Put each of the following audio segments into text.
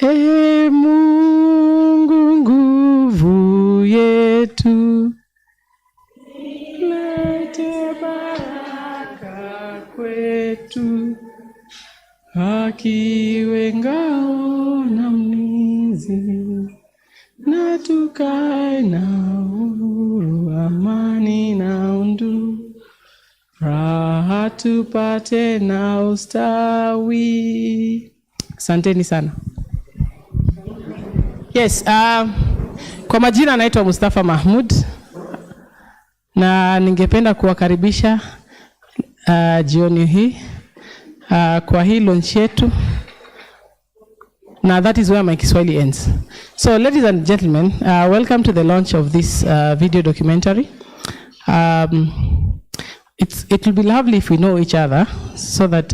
Ee Mungu nguvu yetu, lete baraka kwetu, haki iwe ngao na mlinzi, na tukae na uhuru, amani na undugu, raha tupate na ustawi. Asanteni sana. Yes, kwa majina naitwa Mustafa Mahmud na ningependa kuwakaribisha jioni hii kwa hii launch yetu, na that is where my Kiswahili ends. So ladies and gentlemen, welcome to the launch of this video documentary. It will be lovely if we know each other, so that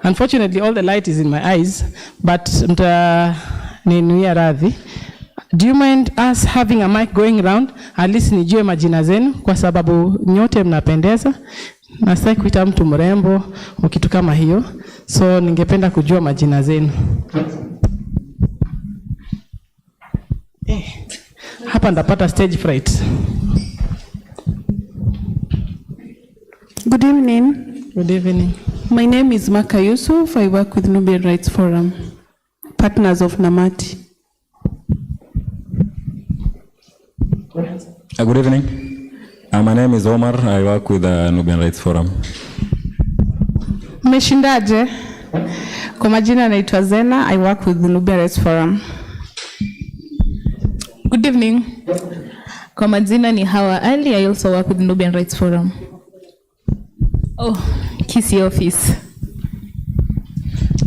unfortunately all the light is in my eyes, but ninuia radhi. Do you mind us having a mic going around? At least nijue majina zenu kwa sababu nyote mnapendeza. Nasai kuita mtu mrembo au kitu kama hiyo. So ningependa kujua majina zenu. Hapa ndapata stage fright. Good evening. Good evening. My name is Maka Yusuf. I work with Nubian Rights Forum, partners of Namati. Good evening. My name is Omar. I work with the Nubian Rights Forum. Meshindaje? Kwa majina naitwa Zena. I work with the Nubian Rights Forum. Good evening. Kwa majina ni Hawa Ali. I also work with the Nubian Rights Forum. Oh, Kisi office.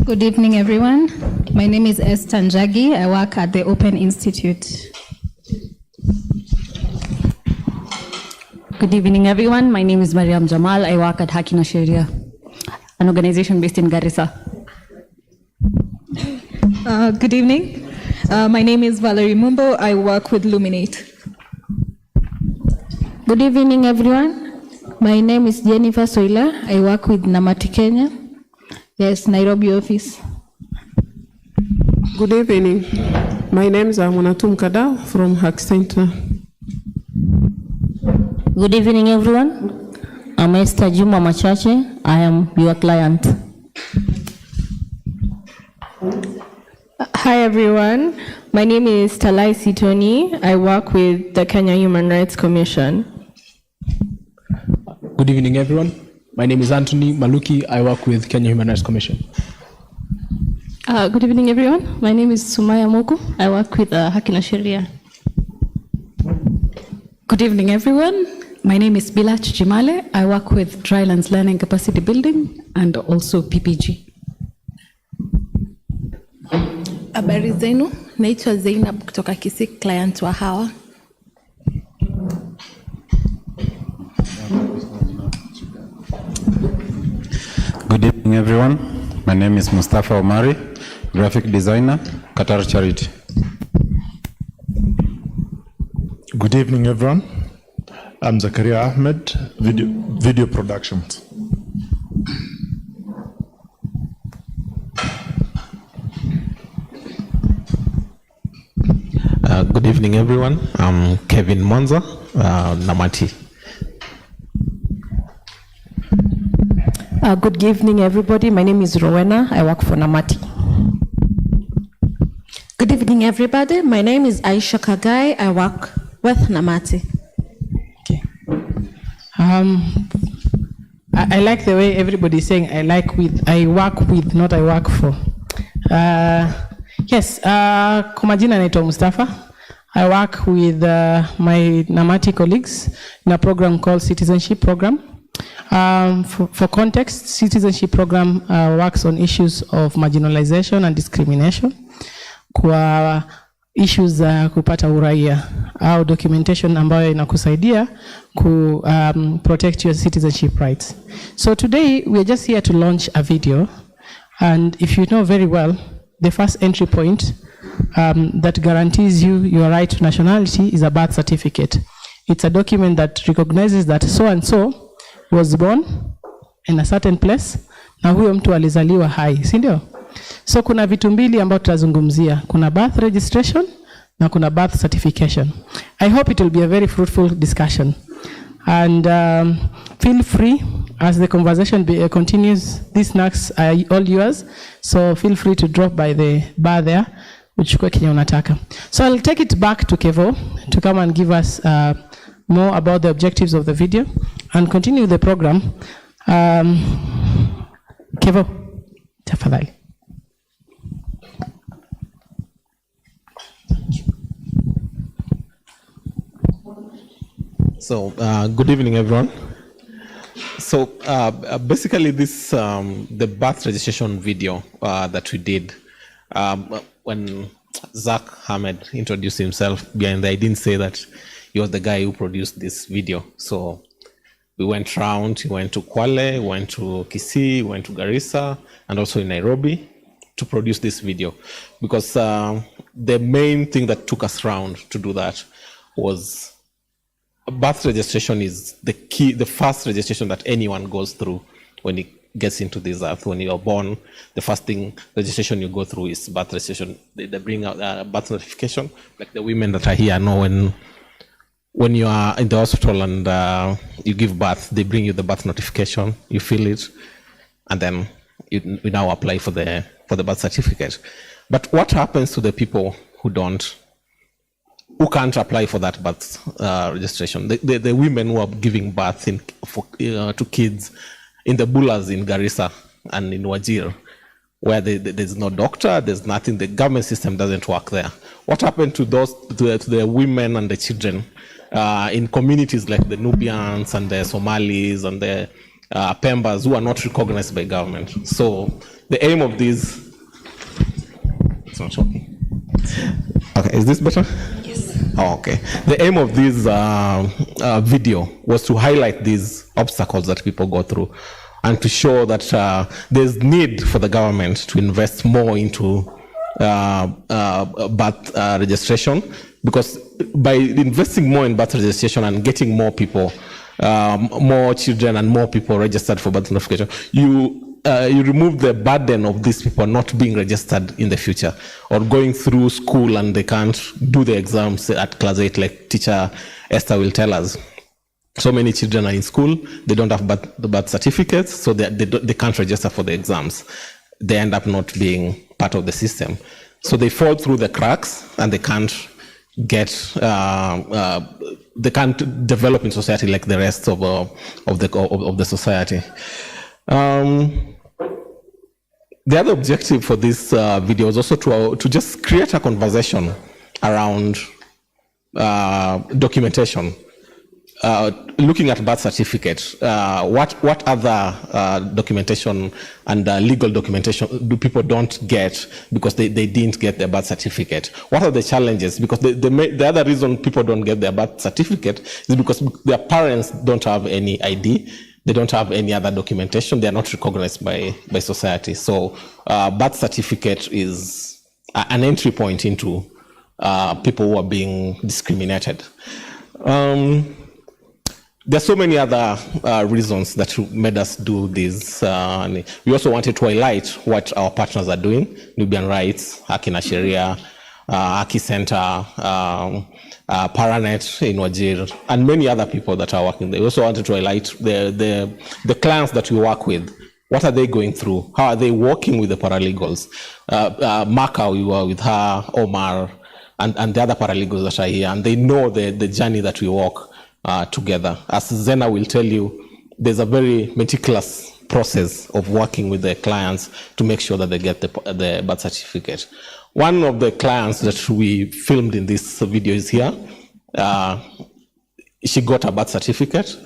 Good evening, everyone. My name is Esther Njagi. I work at the Open Institute. Good evening, everyone. My name is Mariam Jamal. I work at Haki na Sheria, an organization based in Garissa. Good evening. My name is Valerie Mumbo. I work with Luminate. Good evening, everyone. My name is Jennifer Soila. I work with Namati, Kenya. Yes, Nairobi office. Good evening. My name is Amunatum Kada from Hack Center. Good evening, everyone. I'm Esther Juma Machache. I am your client. Hi, everyone. My name is Talai Sitoni. I work with the Kenya Human Rights Commission. Good evening, everyone. My name is Anthony Maluki. I work with Kenya Human Rights Commission. Good evening, everyone. My name is Sumaya Moku. I work with Haki na Sheria. Good evening, everyone. My name is Bila Chichimale. I work with Drylands Learning Capacity Building and also PPG. Habari zenu, naitwa Zainab kutoka Kisii, client wa Hawa. Good evening, everyone. My name is Mustafa Omari, graphic designer, Qatar Charity. Good evening, everyone. I'm Zakaria Ahmed, video productions. Good evening, everyone. I'm Kevin Monza, Namati. Good evening, everybody. My name is Rowena. I work for Namati. Good evening, everybody. My name is Aisha Kagai. I work with Namati. Okay. I like the way everybody is saying I work with, not I work for. Yes, kwa majina naitwa Mustafa. I work with my Namati colleagues in a program called Citizenship Program. For context, Citizenship Program works on issues of marginalization and discrimination. Kwa issues za kupata uraia au documentation ambayo inakusaidia ku protect your citizenship rights. So today we are just here to launch a video, and if you know very well, the first entry point that guarantees you your right to nationality is a birth certificate. It's a document that recognizes that so and so was born in a certain place na huyo mtu alizaliwa hai, si ndio? So kuna vitu mbili ambao tutazungumzia. Kuna birth registration na kuna birth certification. I hope it will be a very fruitful discussion. And feel free as the conversation continues. These snacks are all yours. So feel free to drop by the bar there. Uchukue kenye unataka. So I'll take it back to Kevo to come and give us more about the objectives of the video and continue the program. Kevo, tafadhali. So, good evening, everyone. So, basically, this the birth registration video that we did when Zach Ahmed introduced himself behind there, I didn't say that he was the guy who produced this video. So, we went round. We went to Kwale, went to Kisii, went to Garissa, and also in Nairobi to produce this video, because the main thing that took us round to do that was birth registration is the key, the first registration that anyone goes through when he gets into this earth. When you are born, the first thing registration you go through is birth registration. They bring out birth notification, like the women that are here know when you are in the hospital and you give birth, they bring you the birth notification, you fill it, and then you now apply for the birth certificate. But what happens to the people who can't apply for that birth registration? The women who are giving birth to kids in the bulas in Garissa and in Wajir, where there's no doctor, there's nothing, the government system doesn't work there. What happened to the women and the children in communities like the Nubians and the Somalis and the Pembas who are not recognized by government? So the aim of this, it's not working. Okay, is this better? Yes. Oh, okay. The aim of this video was to highlight these obstacles that people go through and to show that there's need for the government to invest more into birth registration, because by investing more in birth registration and getting more people, more children and more people registered for birth notification, you remove the burden of these people not being registered in the future or going through school and they can't do the exams at class 8, like teacher Esther will tell us. So many children are in school, they don't have the birth certificates, so they can't register for the exams. They end up not being part of the system. So they fall through the cracks and they can't they can't develop in society like the rest of the society. The other objective for this video is also to just create a conversation around documentation. Looking at birth certificate, what other documentation and legal documentation do people don't get because they didn't get their birth certificate? What are the challenges? Because the other reason people don't get their birth certificate is because their parents don't have any ID. They don't have any other documentation. They are not recognized by society. So birth certificate is an entry point into people who are being discriminated. There are so many other reasons that made us do this. We also wanted to highlight what our partners are doing: Nubian Rights, Haki na Sheria, Haki Center, Paranet in Wajir, and many other people that are working there. We also wanted to highlight the clients that we work with. What are they going through? How are they working with the paralegals? Maka, we were with her, Omar, and the other paralegals that are here, and they know the journey that we walk together. As Zena will tell you, there's a very meticulous process of working with the clients to make sure that they get the birth certificate. One of the clients that we filmed in this video is here. She got a birth certificate,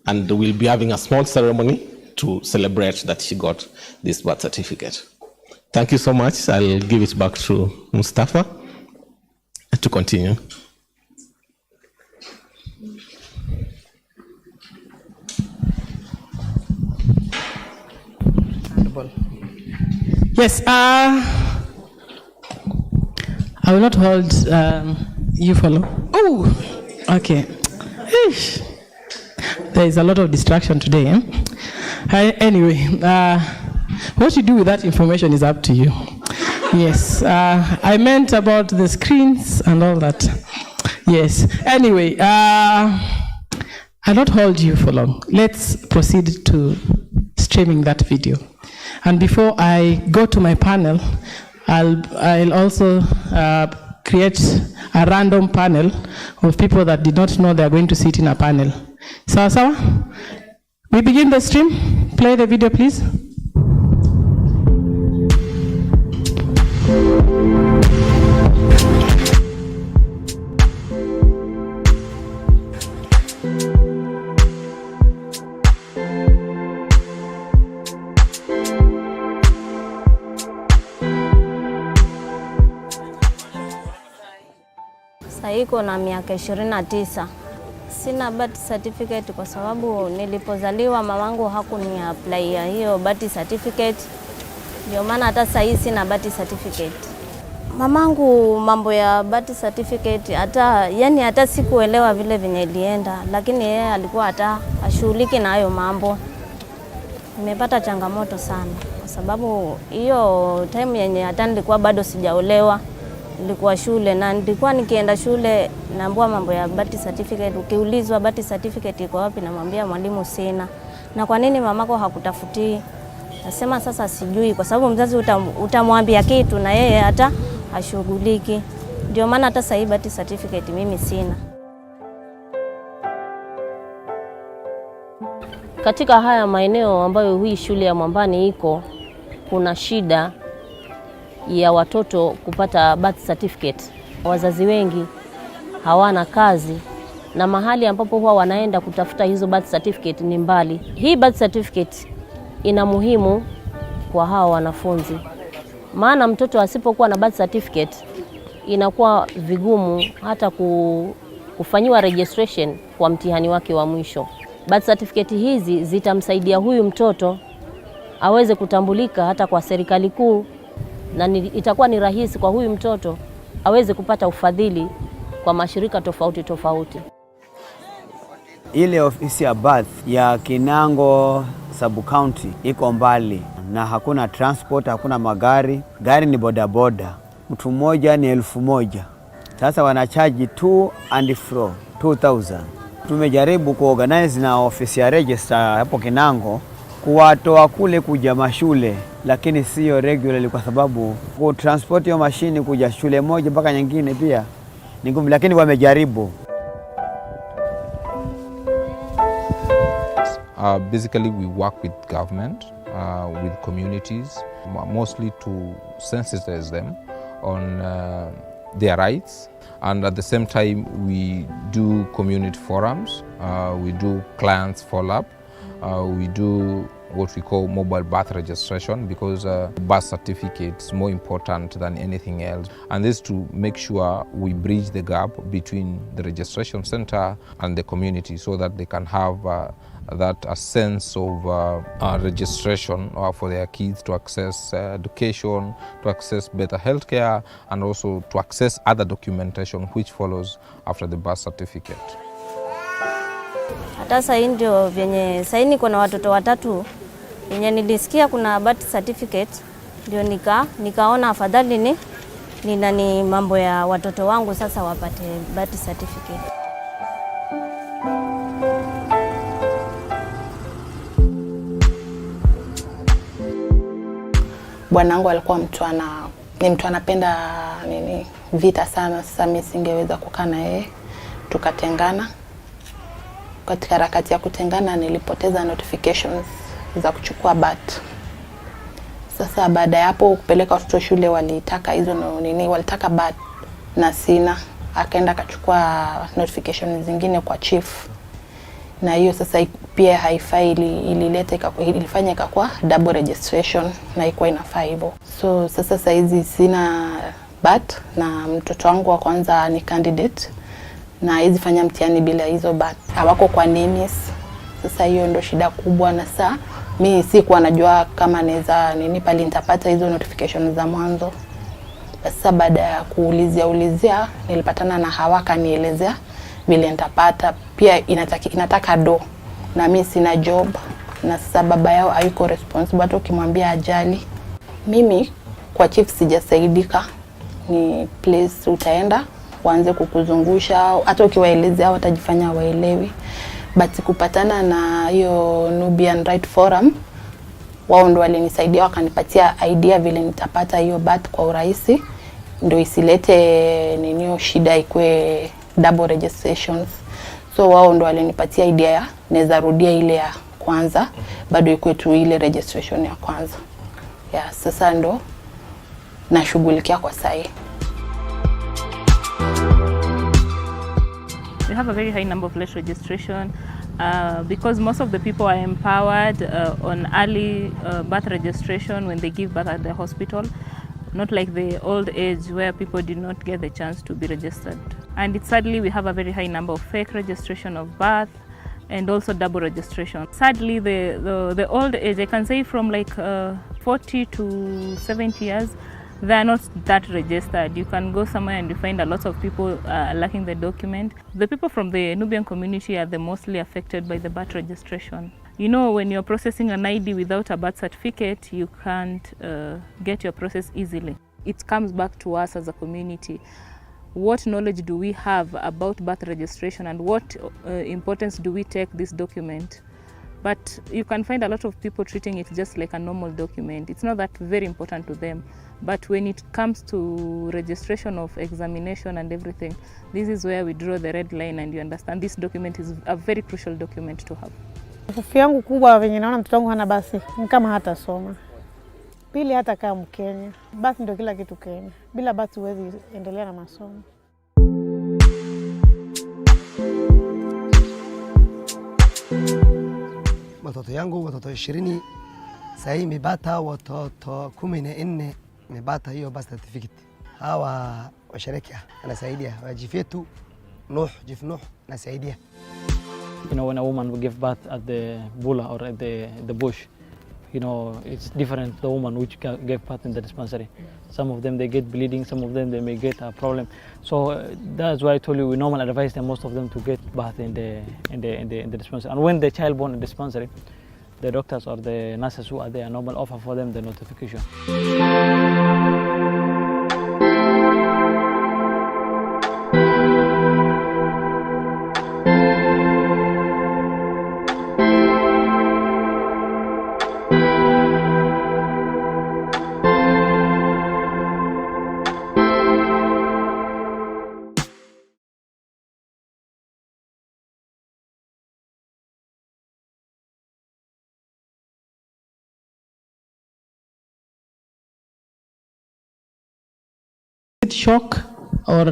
and we'll be having a small ceremony to celebrate that she got this birth certificate. Thank you so much. I'll give it back to Mustafa to continue. Yes, I will not hold you follow. Oh, okay. There is a lot of distraction today. Anyway, What you do with that information is up to you. Yes, I meant about the screens and all that. Yes, anyway, I'll not hold you for long. Let's proceed to streaming that video. And before I go to my panel, I'll also create a random panel of people that did not know they're going to sit in a panel. Sawa? We begin the stream. Play the video, please. Iko na miaka 29. Sina birth certificate kwa sababu nilipozaliwa mamangu hakuni apply ya hiyo birth certificate. Ndio maana hata sasa hivi sina birth certificate. Mamangu mambo ya birth certificate hata sikuelewa vile venye ilienda, lakini yeye alikuwa hata ashughuliki na hayo mambo. Nimepata changamoto sana kwa sababu hiyo time yenye hata nilikuwa bado sijaolewa. Nilikuwa shule na nilikuwa nikienda shule naambiwa mambo ya birth certificate. Ukiulizwa birth certificate iko wapi, namwambia mwalimu sina. Na kwa nini mamako hakutafutii? Nasema sasa sijui kwa sababu mzazi utamwambia kitu na yeye hata ashughuliki. Ndio maana hata sasa birth certificate mimi sina. Katika haya maeneo ambayo hii shule ya Mwambani iko, kuna shida ya watoto kupata birth certificate. Wazazi wengi hawana kazi na mahali ambapo huwa wanaenda kutafuta hizo birth certificate ni mbali. Hii birth certificate ina muhimu kwa hawa wanafunzi. Maana mtoto asipokuwa na birth certificate inakuwa vigumu hata kufanyiwa registration kwa mtihani wake wa mwisho. Birth certificate hizi zitamsaidia huyu mtoto aweze kutambulika hata kwa serikali kuu, na itakuwa ni rahisi kwa huyu mtoto aweze kupata ufadhili kwa mashirika tofauti tofauti. Ile ofisi ya birth ya Kinango sub county iko mbali na hakuna transport, hakuna magari. Gari ni bodaboda. Mtu mmoja ni 1,000. Sasa wanachaji to and fro 2,000. Tumejaribu kuorganize na ofisi ya register hapo Kinango kuwatoa kule kuja mashule, lakini sio regularly kwa sababu ku transport hiyo mashini kuja shule moja mpaka nyingine pia ni ngumu, lakini wamejaribu. Basically we work with government, with communities, mostly to sensitize them on their rights, and at the same time we do community forums, we do clients follow-up, we do what we call mobile birth registration, because birth certificate is more important than anything else. And this to make sure we bridge the gap between the registration center and the community so that they can have a sense of registration for their kids to access education, to access better healthcare, and also to access other documentation which follows after the birth certificate. Hata sasa ndio venye sasa niko na watoto watatu, yenye nilisikia kuna birth certificate ndio nikaona afadhali ni mambo ya watoto wangu sasa wapate birth certificate. Bwanangu alikuwa ni mtu anapenda vita sana. Sasa mimi singeweza kukaa na yeye, tukatengana. Katika harakati ya kutengana nilipoteza notifications za kuchukua birth. Sasa baada ya hapo kupeleka watoto shule walitaka hizo walitaka birth na sina. Akaenda akachukua notifications zingine kwa chief. Na hiyo sasa pia haifai, ilifanya ikakuwa double registration na ikuwa inafaa hivyo. So sasa hizi sina birth na mtoto wangu wa kwanza ni candidate na hizi fanya mtihani bila hizo birth. Hawako kwa NEMIS. Sasa hiyo ndio shida kubwa, na sasa mimi sikuwa najua kama naweza pale nitapata hizo notifications za mwanzo. Sasa baada ya kuulizia nilipatana na Hawaka nielezea vile nitapata. Pia inataka do na mimi sina job, na sasa baba yao hayuko responsible, hata ukimwambia ajali. Mimi kwa chief sijasaidika, ni place utaenda waanze kukuzungusha, hata ukiwaelezea watajifanya waelewi. But kupatana na hiyo Nubian Right Forum, wao ndo walinisaidia, wakanipatia idea vile nitapata hiyo birth kwa urahisi, ndio isilete ninio shida ikue double registrations. So wao ndo walinipatia idea ya naweza rudia ile ya kwanza, bado ikue tu ile registration ya kwanza. Sasa ndo nashughulikia kwa sai. We have a very high number of late registration because most of the people are empowered on early birth registration when they give birth at the hospital, not like the old age where people did not get the chance to be registered. And sadly, we have a very high number of fake registration of birth and also double registration. Sadly, the old age, I can say from like 40 to 70 years, they are not that registered. You can go somewhere and you find a lot of people lacking the document. The people from the Nubian community are the mostly affected by the birth registration. You know, when you're processing an ID without a birth certificate, you can't get your process easily. It comes back to us as a community. What knowledge do we have about birth registration and what importance do we take this document? But you can find a lot of people treating it just like a normal document. It's not that very important to them. But when it comes to registration of examination and everything, this is where we draw the red line and you understand this document is a very crucial document to have. Hofu yangu kubwa venye naona mtoto wangu hana basi, ni kama hata soma. Pili hata kama Mkenya, basi ndio kila kitu Kenya. Bila basi huwezi endelea na masomo. Watoto yangu watoto 20 sasa imepata watoto 14 imepata hiyo birth certificate. Hawa washirika anasaidia wajifetu Jif Nuh anasaidia. You know, when a woman will give birth at the bula or at the bush, you know, it's different the woman which gave birth in the dispensary. Some of them they get bleeding, some of them they may get a problem. So that's why I told you we normally advise them, most of them, to get birth in the dispensary. And when the child born in the dispensary, the doctors or the nurses who are there normal offer for them the notification. Shock or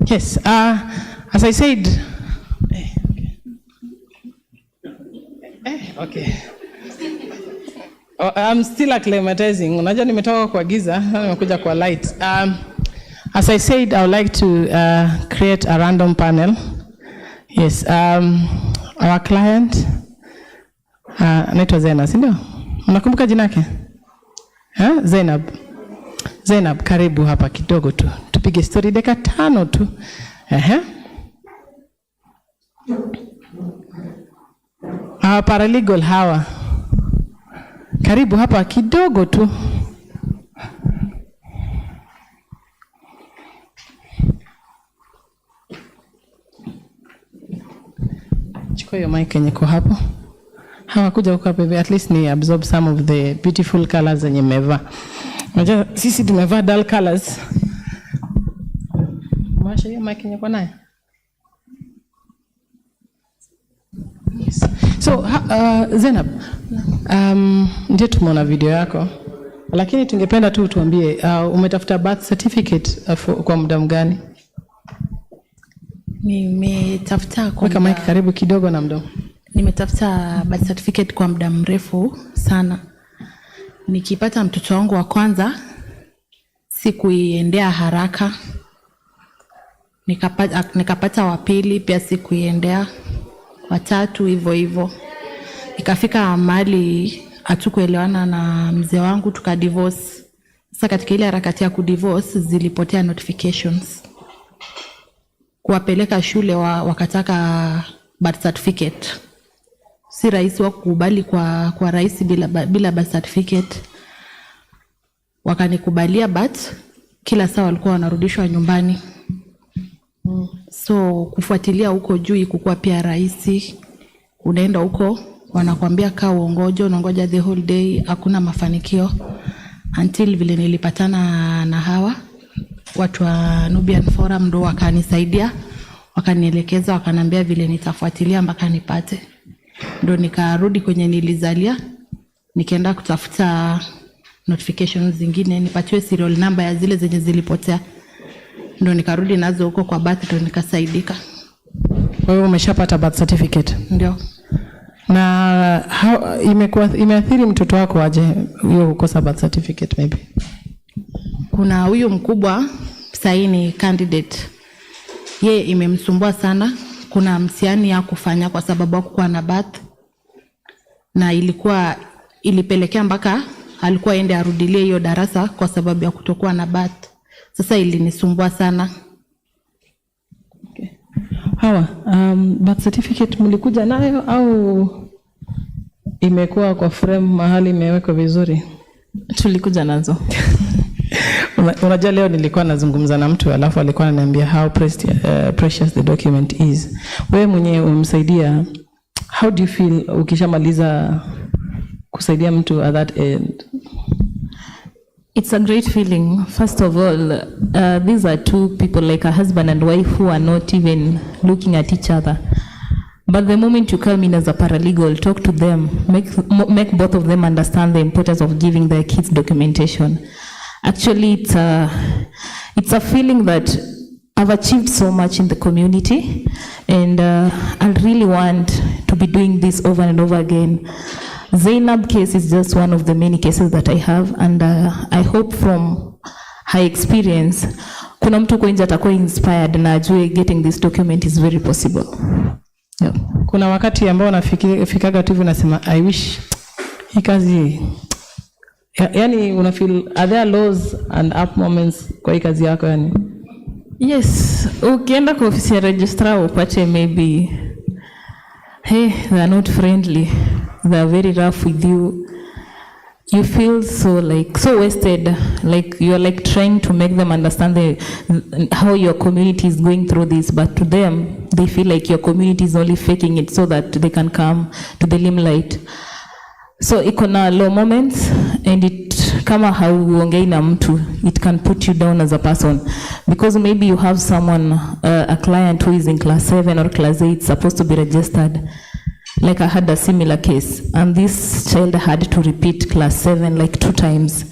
yes, as I said, okay. I'm still acclimatizing. Unajua nimetoka kwa giza, nimekuja kwa light. As I said, I would like to create a random panel. Yes, our client anaitwa Zena, si ndio? Unakumbuka jina lake? Zainab, karibu hapa kidogo tu. Tupige story dakika 5 tu. Paralegal hawa. Karibu hapa kidogo tu. Chukua hiyo mic yenye kwa hapo. Hawa kuja huko hapa, at least ni absorb some of the beautiful colors zenye mmevaa. Unajua sisi tumevaa dull colors. Mwasha hiyo mic yenye kwa nayo. Yes. So Zainab, ndio tumeona video yako. Lakini tungependa tu tuambie umetafuta birth certificate kwa muda gani? Nimetafuta kwa muda, mic karibu kidogo na mdomo. Nimetafuta birth certificate kwa muda mrefu sana. Nikipata mtoto wangu wa kwanza sikuiendea haraka. Nikapata wa pili pia sikuiendea, watatu hivyo hivyo. Ikafika mahali hatukuelewana na mzee wangu tukadivorce. Sasa katika ile harakati ya kudivorce zilipotea notifications. Kuwapeleka shule wakataka birth certificate. si rahisi wa kukubali kwa rais bila birth certificate. Wakanikubalia, but kila saa walikuwa wanarudishwa nyumbani. So kufuatilia huko juu ikukuwa pia rahisi. Unaenda huko wanakuambia kaa uongoja the whole day, hakuna mafanikio, until vile nilipatana na hawa watu wa Nubian Forum, ndo wakanisaidia, wakanielekeza, wakanambia vile nitafuatilia mpaka nipate. Ndo nikarudi kwenye nilizalia, nikaenda kutafuta notifications zingine, nipatiwe serial number ya zile zenye zilipotea. Ndo nikarudi nazo huko kwa birth, ndo nikasaidika. Wewe umeshapata birth certificate? Ndio. Na imeathiri mtoto wako aje hiyo kukosa birth certificate maybe? Kuna huyu mkubwa saini candidate, ye imemsumbua sana. Kuna mtihani ya kufanya kwa sababu hakuwa na birth, na ilipelekea mpaka alikuwa ende arudilie hiyo darasa kwa sababu ya kutokuwa na birth. Sasa ilinisumbua sana. Okay. Hawa birth certificate mlikuja nayo au imekuwa kwa frame mahali imewekwa vizuri? Tulikuja nazo. Unajua leo nilikuwa nazungumza na mtu alafu alikuwa ananiambia how precious the document is. Wewe mwenyewe umemsaidia, how do you feel ukishamaliza kusaidia mtu at that end? It's a great feeling. First of all, these are two people like a husband and wife who are not even looking at each other. But the moment you come in as a paralegal, talk to them, make both of them understand the importance of giving their kids documentation. Actually, it's a feeling that I've achieved so much in the community, and I really want to be doing this over and over again. Zainab case is just one of the many cases that I have, and I hope from her experience, kuna mtu kwa nje atakuwa inspired na ajue getting this document is very possible. Yeah. Kuna wakati ambao nafikaga tu nasema I wish hii kazi, yani una feel are there lows and up moments kwa hii kazi yako yani? Yes, ukienda kwa ofisi ya registrar upate maybe hey, they are not friendly, they are very rough with you. You feel so wasted, like you are like trying to make them understand how your community is going through this, but to them they feel like your community is only faking it so that they can come to the limelight. So iko na low moments, and kama hauongei na mtu, it can put you down as a person, because maybe you have someone, a client who is in class 7 or class 8 supposed to be registered. Like I had a similar case, and this child had to repeat class 7 like 2 times.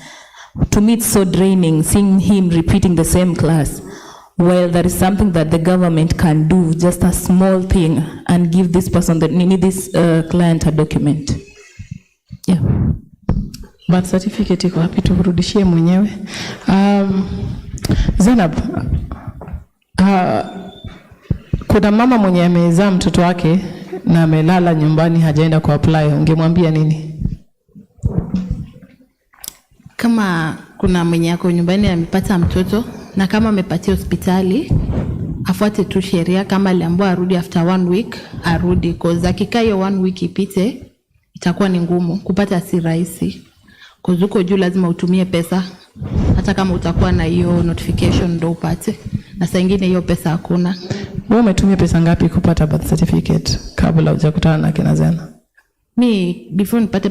To me, it's so draining seeing him repeating the same class. Well, there is something that the government can do, just a small thing, and give this person, this client, a document. Yeah. Birth certificate iko happy turudishie mwenyewe. Zainab, kuna mama mwenye amezaa mtoto wake na amelala nyumbani hajaenda ku apply, ungemwambia nini? Kama kuna mwenye yako nyumbani amepata mtoto na kama amepatia hospitali, afuate tu sheria. Kama aliambiwa arudi after 1 week, arudi, cause akikaa hiyo 1 week ipite itakuwa ni ngumu kupata, si rahisi. Cause uko juu lazima utumie pesa, hata kama utakuwa na hiyo notification ndo upate, na saa nyingine hiyo pesa hakuna. Wewe umetumia pesa ngapi kupata birth certificate kabla hujakutana na kina Zena? Mi before nipate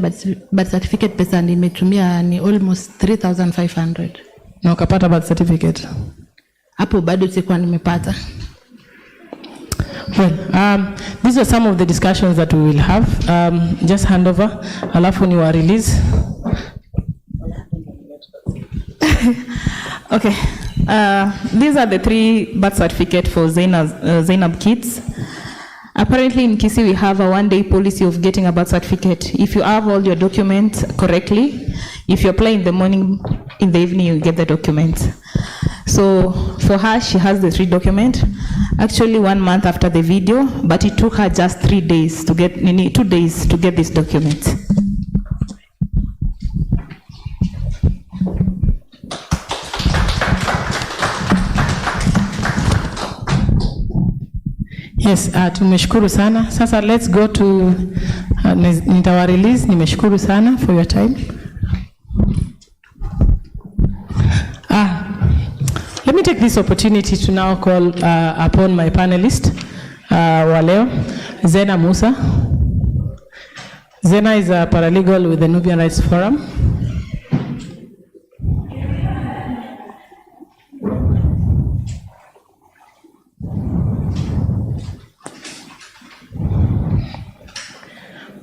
birth certificate pesa nimetumia ni almost 3,500. Na ukapata birth certificate? Hapo bado sikuwa nimepata. Well, these are some of the discussions that we will have. Just hand over, alafu ni wa release. Okay. These are the 3 birth certificates for Zainab kids. Apparently in Kisii we have a 1-day policy of getting a birth certificate. If you have all your documents correctly, if you apply in the morning, in the evening you get the documents. So for her, she has the 3 documents. Actually 1 month after the video, but it took her just 3 days to get, 2 days to get these documents. Yes, tumeshukuru sana. Sasa let's go to Nitawa release. Nimeshukuru sana for your time. Let me take this opportunity to now call upon my panelist wa leo, Zena Musa. Zena is a paralegal with the Nubian Rights Forum.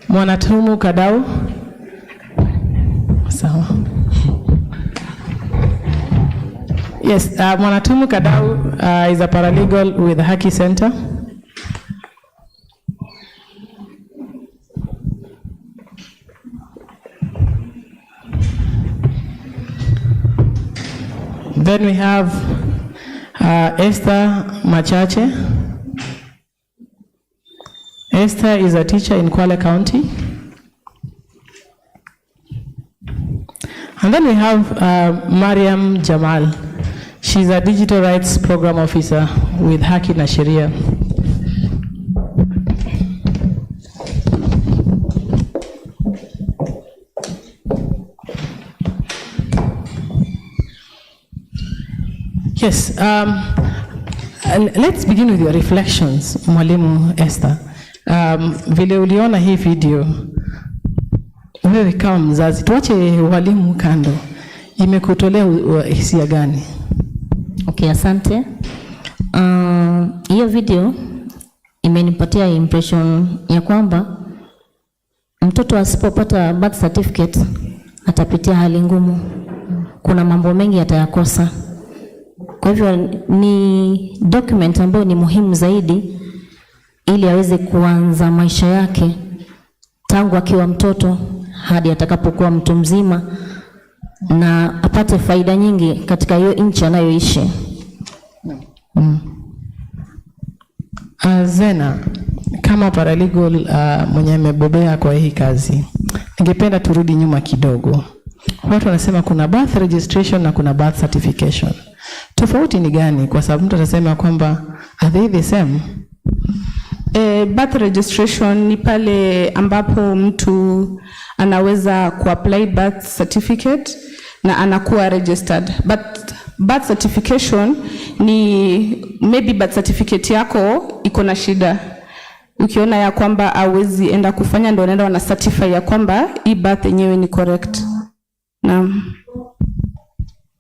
Mwanatumu Kadau. Sawa. Yes, Mwanatumu Kadau is a paralegal with the Haki Center. Then we have Esther Machache. Esther is a teacher in Kwale County. And then we have Mariam Jamal. She's a digital rights program officer with Haki na Sheria. Yes, let's begin with your reflections, Mwalimu Esther. Vile uliona hii video, wewe kama mzazi, tuache walimu kando, imekutolea hisia gani? Okay, asante. Hiyo video imenipatia impression ya kwamba mtoto asipopata birth certificate atapitia hali ngumu. Kuna mambo mengi atayakosa. Kwa hivyo ni document ambayo ni muhimu zaidi ili aweze kuanza maisha yake tangu akiwa mtoto hadi atakapokuwa mtu mzima na apate faida nyingi katika hiyo nchi anayoishi. Zena, kama paralegal mwenye amebobea kwa hii kazi, ningependa turudi nyuma kidogo. Watu wanasema kuna birth registration na kuna birth certification. Tofauti ni gani? Kwa sababu mtu atasema kwamba are they the same? Birth registration ni pale ambapo mtu anaweza kuapply birth certificate na anakuwa registered. But birth certification ni maybe birth certificate yako iko na shida. Ukiona ya kwamba hawezi enda kufanya, ndio unaenda wana certify ya kwamba hii birth yenyewe ni correct.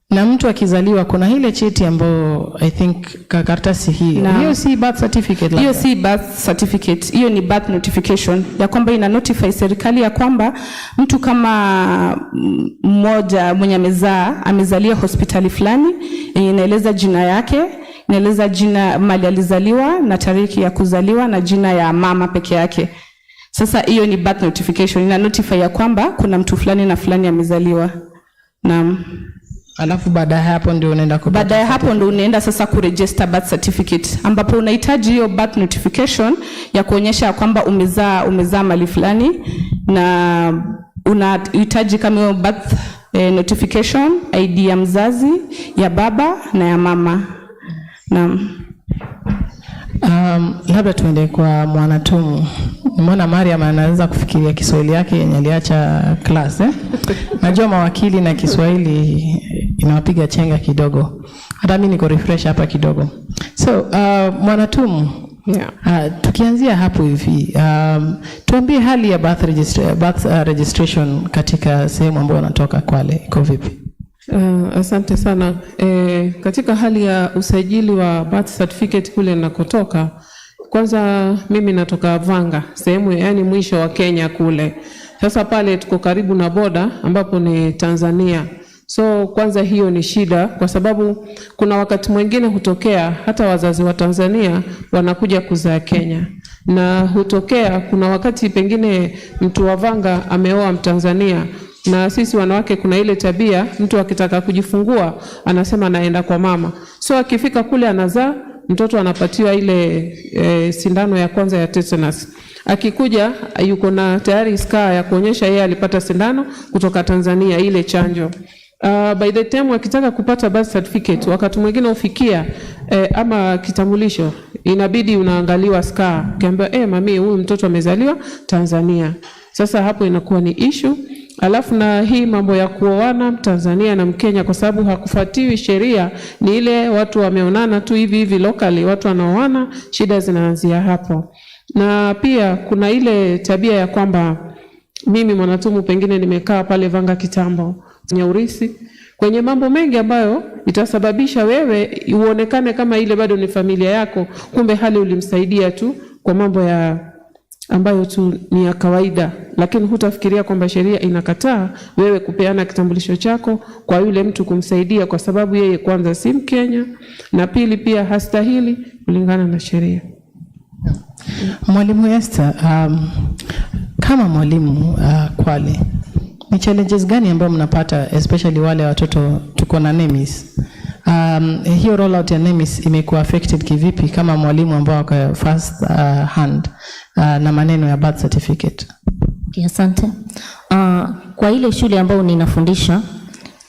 Na mtu akizaliwa kuna ile cheti ambayo I think karatasi hii. Hiyo si birth certificate. Hiyo si birth certificate. Hiyo ni birth notification. Ya kwamba ina notify serikali ya kwamba mtu kama mmoja mwenye amezalia hospitali fulani, inaeleza jina yake, inaeleza jina mali alizaliwa na tariki ya kuzaliwa na jina ya mama peke yake. Sasa hiyo ni birth notification. Ina notify ya kwamba kuna mtu fulani na fulani amezaliwa. Naam. Alafu baada ya hapo ndio unaenda kupata. Baada ya hapo ndio unaenda sasa kuregister birth certificate, ambapo unahitaji hiyo birth notification ya kuonyesha kwamba umezaa mali fulani, na unahitaji kama hiyo birth notification, ID ya mzazi, ya baba na ya mama. Naam. Labda tuende kwa Mwanatumu. Nimeona Mariam anaanza kufikiria Kiswahili yake yenye aliacha class Najua mawakili na Kiswahili inawapiga chenga kidogo. Hata mimi niko refresh hapa kidogo. So, Mwanatumu, tukianzia hapo hivi, tuambie hali ya birth registration katika sehemu ambayo unatoka Kwale iko vipi? Asante sana. Katika hali ya usajili wa birth certificate kule nakotoka, kwanza mimi natoka Vanga, sehemu yani mwisho wa Kenya kule. Sasa pale tuko karibu na boda ambapo ni Tanzania. So kwanza hiyo ni shida, kwa sababu kuna wakati mwingine hutokea hata wazazi wa Tanzania wanakuja kuzaa Kenya. Na hutokea kuna wakati pengine mtu wa Vanga ameoa Mtanzania, na sisi wanawake kuna ile tabia mtu akitaka kujifungua anasema naenda kwa mama. So akifika kule anazaa, mtoto anapatiwa ile sindano ya kwanza ya tetanus. Akikuja yuko na tayari scar ya kuonyesha yeye alipata sindano kutoka Tanzania, ile chanjo. By the time wakitaka kupata birth certificate, wakati mwingine ufikia ama kitambulisho, inabidi unaangaliwa scar. Ukiambiwa mami, huyu mtoto amezaliwa Tanzania. Sasa hapo inakuwa ni issue. Alafu na hii mambo ya kuoana Tanzania na Mkenya, kwa sababu hakufuatiwi sheria, ni ile watu wameonana tu hivi locally, watu wanaoana, shida zinaanzia hapo. Na pia kuna ile tabia ya kwamba mimi Mwanatumu pengine nimekaa pale Vanga kitambo Nyaurisi kwenye mambo mengi ambayo itasababisha wewe uonekane kama ile bado ni familia yako, kumbe hali ulimsaidia tu kwa mambo ya ambayo tu ni ya kawaida, lakini hutafikiria kwamba sheria inakataa wewe kupeana kitambulisho chako kwa yule mtu kumsaidia, kwa sababu yeye kwanza si Mkenya na pili pia hastahili kulingana na sheria. Mwalimu Esther, kama mwalimu Kwale, ni challenges gani ambayo mnapata especially wale watoto tuko na NEMIS? Hiyo rollout ya NEMIS imekuwa affected kivipi kama mwalimu ambao kwa first hand na maneno ya birth certificate? Asante. Kwa ile shule ambayo ninafundisha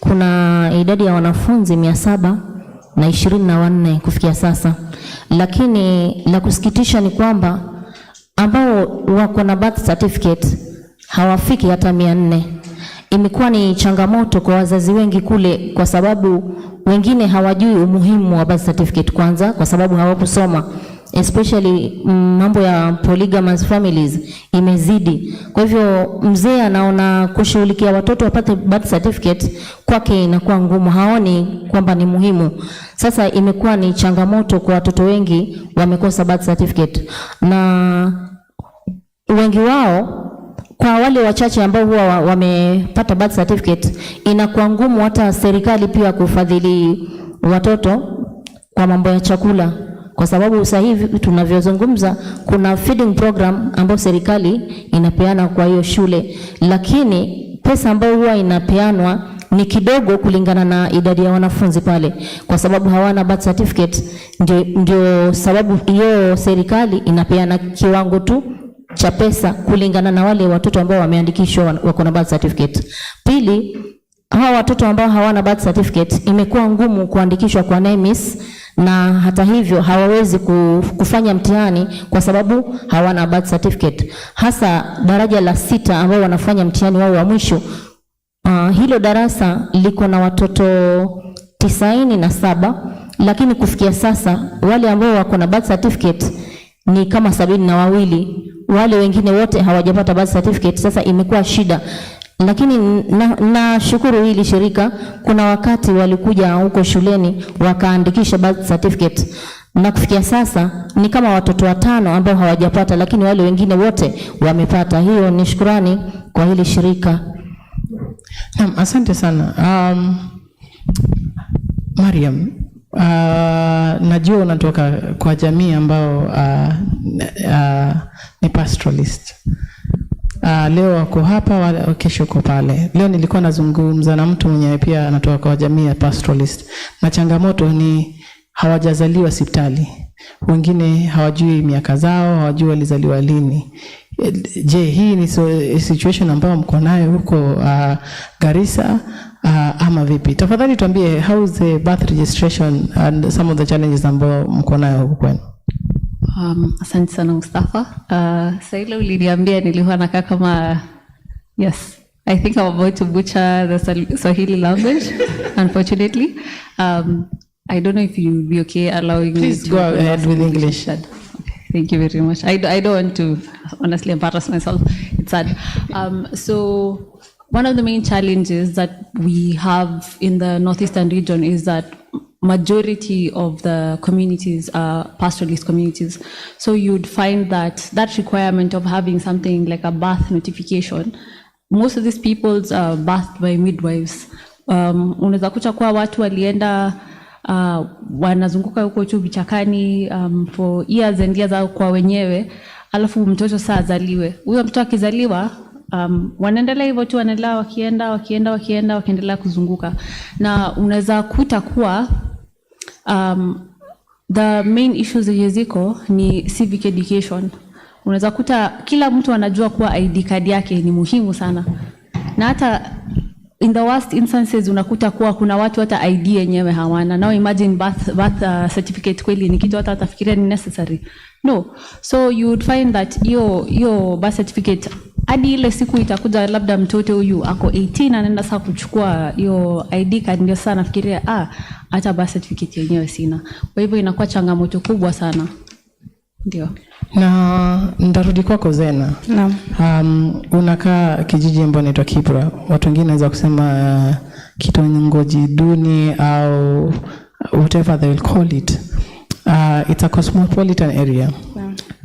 kuna idadi ya wanafunzi 724 kufikia sasa, lakini la kusikitisha ni kwamba ambao wako na birth certificate hawafiki hata 400. Imekuwa ni changamoto kwa wazazi wengi kule, kwa sababu wengine hawajui umuhimu wa birth certificate kwanza, kwa sababu hawakusoma, especially mambo ya polygamous families imezidi. Kwa hivyo mzee anaona kushughulikia watoto wapate birth certificate kwake inakuwa ngumu, haoni kwamba ni muhimu. Sasa imekuwa ni changamoto kwa watoto wengi wamekosa birth certificate, na wengi wao, kwa wale wachache ambao huwa wamepata birth certificate, inakuwa ngumu hata serikali pia kufadhili watoto kwa mambo ya chakula, kwa sababu sasa hivi tunavyozungumza kuna feeding program ambayo serikali inapeana kwa hiyo shule, lakini pesa ambayo huwa inapeanwa ni kidogo kulingana na idadi ya wanafunzi pale, kwa sababu hawana birth certificate. Ndio sababu hiyo serikali inapeana kiwango tu cha pesa kulingana na wale watoto ambao wameandikishwa wako na birth certificate. Pili, hawa watoto ambao hawana birth certificate imekuwa ngumu kuandikishwa kwa NEMIS, na hata hivyo hawawezi kufanya mtihani kwa sababu hawana birth certificate. Hasa daraja la 6 ambao wanafanya mtihani wao wa mwisho, hilo darasa liko na watoto 97, lakini kufikia sasa wale ambao wako na birth certificate ni kama 72. Wale wengine wote hawajapata birth certificate. Sasa imekuwa shida, lakini na shukuru hili shirika, kuna wakati walikuja huko shuleni wakaandikisha birth certificate, na kufikia sasa ni kama watoto 5 ambao hawajapata, lakini wale wengine wote wamepata. Hiyo ni shukrani kwa hili shirika. Asante sana. Mariam, najua unatoka kwa jamii ambao ni pastoralist. Leo wako hapa, kesho uko pale. Leo nilikuwa nazungumza na mtu mwenye pia anatoka kwa jamii ya pastoralist, na changamoto ni hawajazaliwa hospitali. Wengine hawajui miaka zao, hawajui walizaliwa lini. Je, hii ni situation ambayo mko nayo huko Garissa ama vipi? Tafadhali tuambie, how is the birth registration and some of the challenges ambayo mko nayo huko kwenu? Asante sana Mustafa. Sasa ile uliniambia nilikuwa nakaa kama yes, I think I'm about to butcher the Swahili language unfortunately. I don't know if you'll be okay allowing Please me to go ahead with English. Okay, thank you very much. I don't want to honestly embarrass myself. It's sad. So one of the main challenges that we have in the northeastern region is that majority of the communities are pastoralist communities. So you'd find that requirement of having something like a birth notification, most of these people's are birthed by midwives. Unaweza kucha kwa watu walienda wanazunguka huko tu vichakani for years and years au kwa wenyewe, alafu mtoto saa azaliwe. Huyo mtoto akizaliwa wanaendelea hivyo tu, wanaendelea wakiendelea kuzunguka, na unaweza kuta kuwa the main issues zenye ziko ni civic education. Unaweza kuta kila mtu anajua kuwa ID card yake ni muhimu sana, na hata in the worst instances unakuta kuwa kuna watu hata ID yenyewe hawana. Now imagine birth certificate kweli ni kitu hata watafikiria ni necessary. No. So you would find that hiyo birth certificate hadi ile siku itakuja labda mtoto huyu ako 18 anaenda sasa kuchukua hiyo ID card, ndio sana nafikiria hata birth certificate yenyewe sina. Kwa hivyo inakuwa changamoto kubwa sana. Ndio. Na ndarudi kwako Zena. Naam. Unakaa kijiji ambacho inaitwa Kibra. Watu wengine wanaweza kusema kitongoji duni au whatever they will call it. It's a cosmopolitan area.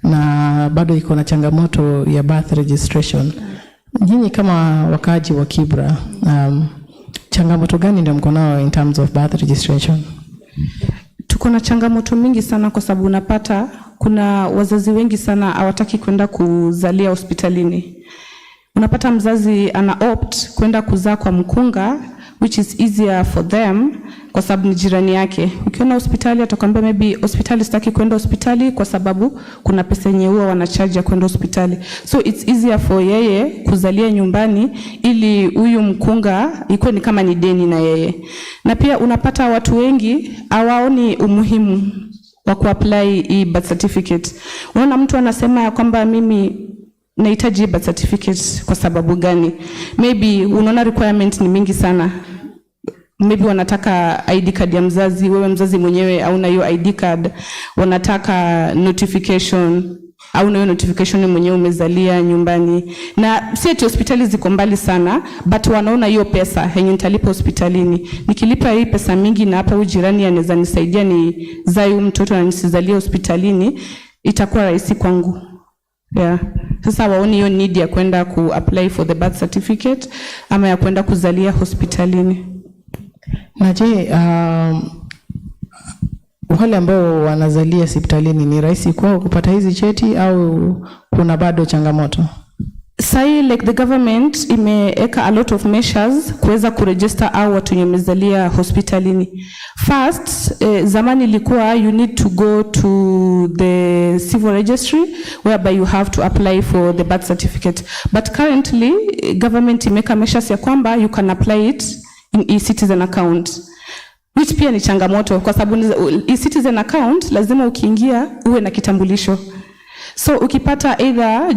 Na bado iko na changamoto ya birth registration. Nyinyi kama wakaaji wa Kibra, changamoto gani ndio mko nao in terms of birth registration? Tuko na changamoto mingi sana kwa sababu unapata kuna wazazi wengi sana hawataki kwenda kuzalia hospitalini. Unapata mzazi ana opt kwenda kuzaa kwa mkunga, which is easier for them kwa sababu ni jirani yake. Ukiona hospitali atakwambia maybe hospitali sitaki kwenda hospitali kwa sababu kuna pesa yenye huwa wanacharge kwenda hospitali. So it's easier for yeye kuzalia nyumbani ili huyu mkunga ikuwe ni kama ni deni na yeye. Na pia unapata watu wengi hawaoni umuhimu wa kuapply hii birth certificate. Unaona mtu anasema ya kwamba mimi nahitaji birth certificate kwa sababu gani? Maybe unaona requirement ni mingi sana. Maybe wanataka ID card ya mzazi, wewe mzazi mwenyewe hauna hiyo ID card. Wanataka notification, hauna hiyo notification mwenyewe umezalia nyumbani. Na si eti hospitali ziko mbali sana, but wanaona hiyo pesa yenye nitalipa hospitalini. Nikilipa hii pesa mingi na hapa ujirani anaweza nisaidia ni zae mtoto na nisizalie hospitalini, itakuwa rahisi kwangu. Yeah. Sasa waoni hiyo need ya kwenda ku-apply for the birth certificate ama ya kwenda kuzalia hospitalini. Na je, wale ambao wanazalia hospitalini ni rahisi kwao kupata hizi cheti au kuna bado changamoto? Sai like the government imeeka a lot of measures kuweza kuregister au watu wenye wamezalia hospitalini. First, zamani ilikuwa you need to go to the civil registry whereby you have to apply for the birth certificate. But currently, government imeka measures ya kwamba you can apply it in e-citizen account. Which pia ni changamoto kwa sababu e-citizen account lazima ukiingia uwe na kitambulisho. So ukipata either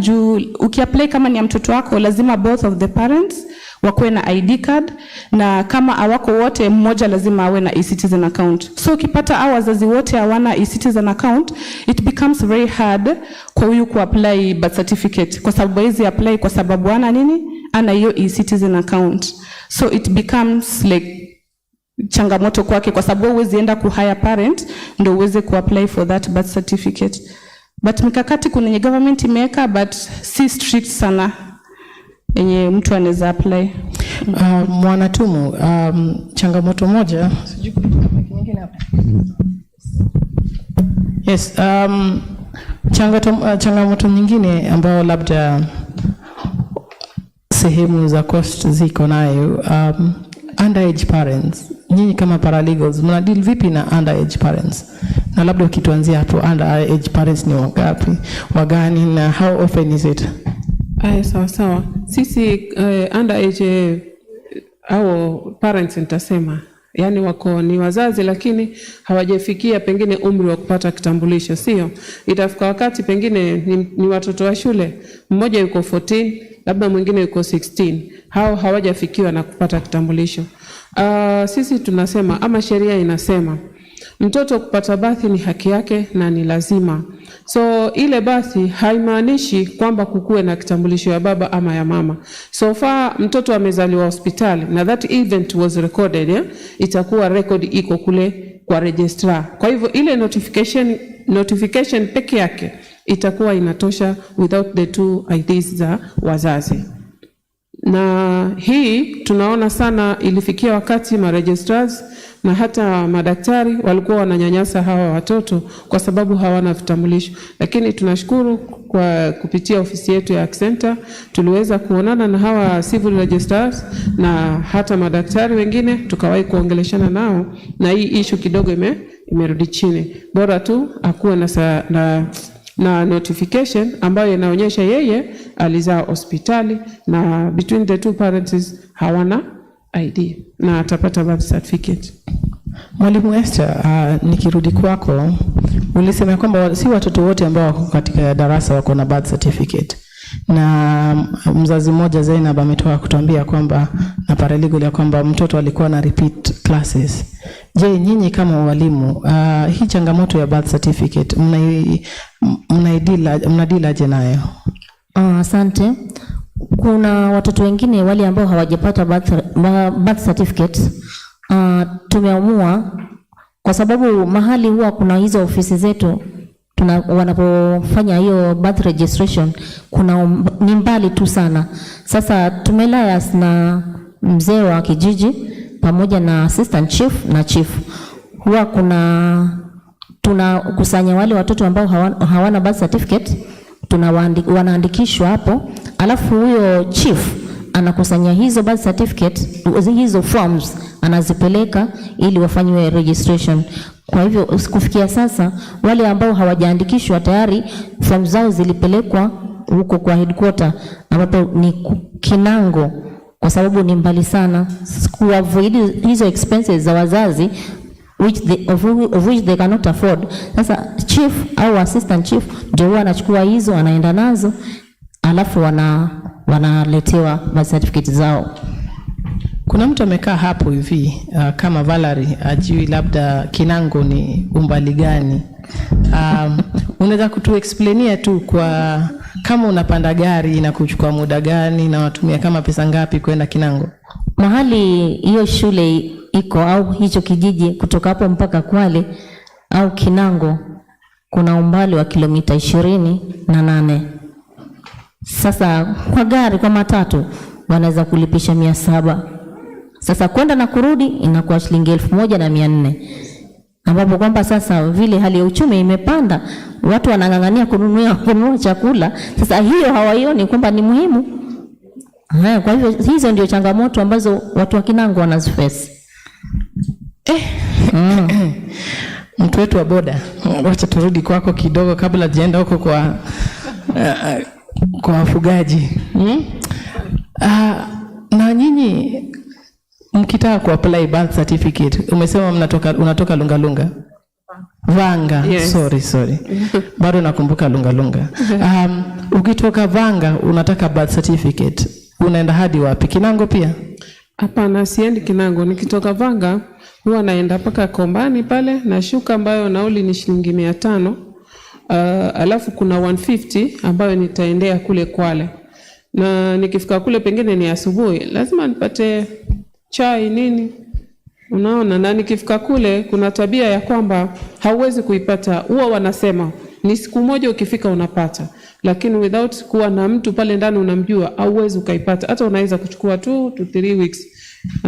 ukiapply kama ni ya mtoto wako lazima both of the parents wakuwe na ID card, na kama hawako wote mmoja lazima awe na e-citizen account. So ukipata hao wazazi wote hawana e-citizen account, it becomes very hard kwa huyu kuapply birth certificate kwa sababu hizi apply kwa sababu ana nini? Ana hiyo e-citizen account. So it becomes like changamoto kwake kwa sababu huwezi enda ku-hire parent ndio uweze ku-apply for that birth certificate. But mikakati kuna yenye government imeweka but si strict sana yenye mtu anaweza apply. Mwanatumu, changamoto moja sijui nyingine hapa. Yes, changamoto nyingine ambayo labda sehemu za cost ziko nayo, underage parents. Nyinyi kama paralegals mna deal vipi na underage parents? Na labda ukituanzia hapo, underage parents ni wangapi, wagani, na how often is it? Sawa. Sisi underage au parents nitasema, yani wako ni wazazi lakini hawajafikia pengine umri wa kupata kitambulisho, sio? Itafika wakati pengine ni watoto wa shule, mmoja yuko 14, labda mwingine yuko 16. Hao hawajafikiwa na kupata kitambulisho. Sisi tunasema ama sheria inasema mtoto kupata bathi ni haki yake na ni lazima. So ile bathi haimaanishi kwamba kukuwe na kitambulisho ya baba ama ya mama. So far mtoto amezaliwa hospitali na that event was recorded, yeah? Itakuwa record iko kule kwa registrar. Kwa hivyo ile notification peke yake itakuwa inatosha without the two IDs za wazazi. Na hii tunaona sana ilifikia wakati registrars na hata madaktari walikuwa wananyanyasa hawa watoto kwa sababu hawana vitambulisho. Lakini tunashukuru kwa kupitia ofisi yetu ya Center tuliweza kuonana na hawa civil registrars na hata madaktari wengine tukawahi kuongeleshana nao, na hii issue kidogo imerudi chini. Bora tu akuwe na notification ambayo inaonyesha yeye alizaa hospitali na between the two parents hawana ID na atapata birth certificate. Mwalimu Esther, nikirudi kwako, ulisema kwamba si watoto wote ambao wako katika darasa wako na birth certificate. Na mzazi mmoja Zainab ametoka kutuambia kwamba na paralegal ya kwamba mtoto alikuwa na repeat classes. Je, nyinyi kama walimu, hii changamoto ya birth certificate mnadilaje nayo? Asante. Kuna watoto wengine wale ambao hawajapata birth certificate. Tumeamua kwa sababu mahali huwa kuna hizo ofisi zetu wanapofanya hiyo birth registration ni mbali tu sana. Sasa tumelayas na mzee wa kijiji pamoja na assistant chief na chief. Huwa tunakusanya wale watoto ambao hawana birth certificate, wanaandikishwa hapo, alafu huyo chief anakusanya hizo birth certificate, hizo forms anazipeleka ili wafanywe registration. Kwa hivyo kufikia sasa wale ambao hawajaandikishwa tayari forms zao zilipelekwa huko kwa headquarter ambapo ni Kinango, kwa sababu ni mbali sana, kuavoid hizo expenses za wazazi of which they cannot afford. Sasa chief au assistant chief ndio anachukua hizo, anaenda nazo, alafu wanaletewa birth certificate zao. Kuna mtu amekaa hapo hivi kama Valerie ajui labda Kinango ni umbali gani. Unaweza kutuexplainia tu kwa kama unapanda gari na kuchukua muda gani na watumia kama pesa ngapi kwenda Kinango? Mahali hiyo shule iko au hicho kijiji kutoka hapo mpaka Kwale au Kinango kuna umbali wa kilomita 28. Sasa kwa gari, kwa matatu wanaweza kulipisha 700. Sasa kwenda na kurudi inakuwa shilingi 1400. Ambapo kwamba sasa vile hali ya uchumi imepanda, watu wanang'ang'ania kununua chakula. Sasa hiyo hawaioni kwamba ni muhimu. Kwa hivyo hizo ndio changamoto ambazo watu wa Kinango wanaziface. Mtu wetu wa boda, wacha turudi kwako kidogo kabla jenda huko kwa wafugaji. Na nyinyi mkitaka kuapply birth certificate, umesema unatoka Lungalunga? Vanga. Yes. Sorry. Bado nakumbuka Lungalunga. Ukitoka Vanga unataka birth certificate, unaenda hadi wapi? Kinango pia? Hapana, siendi Kinango. Nikitoka Vanga huwa naenda paka Kombani pale na shuka ambayo nauli ni shilingi 500. Alafu kuna 150 ambayo nitaendea kule Kwale. Na nikifika kule pengine ni asubuhi, lazima nipate chai nini. Unaona, na nikifika kule kuna tabia ya kwamba hauwezi kuipata. Huwa wanasema ni siku moja ukifika unapata, lakini without kuwa na mtu pale ndani unamjua hauwezi ukaipata. Hata unaweza kuchukua 2 to 3 weeks.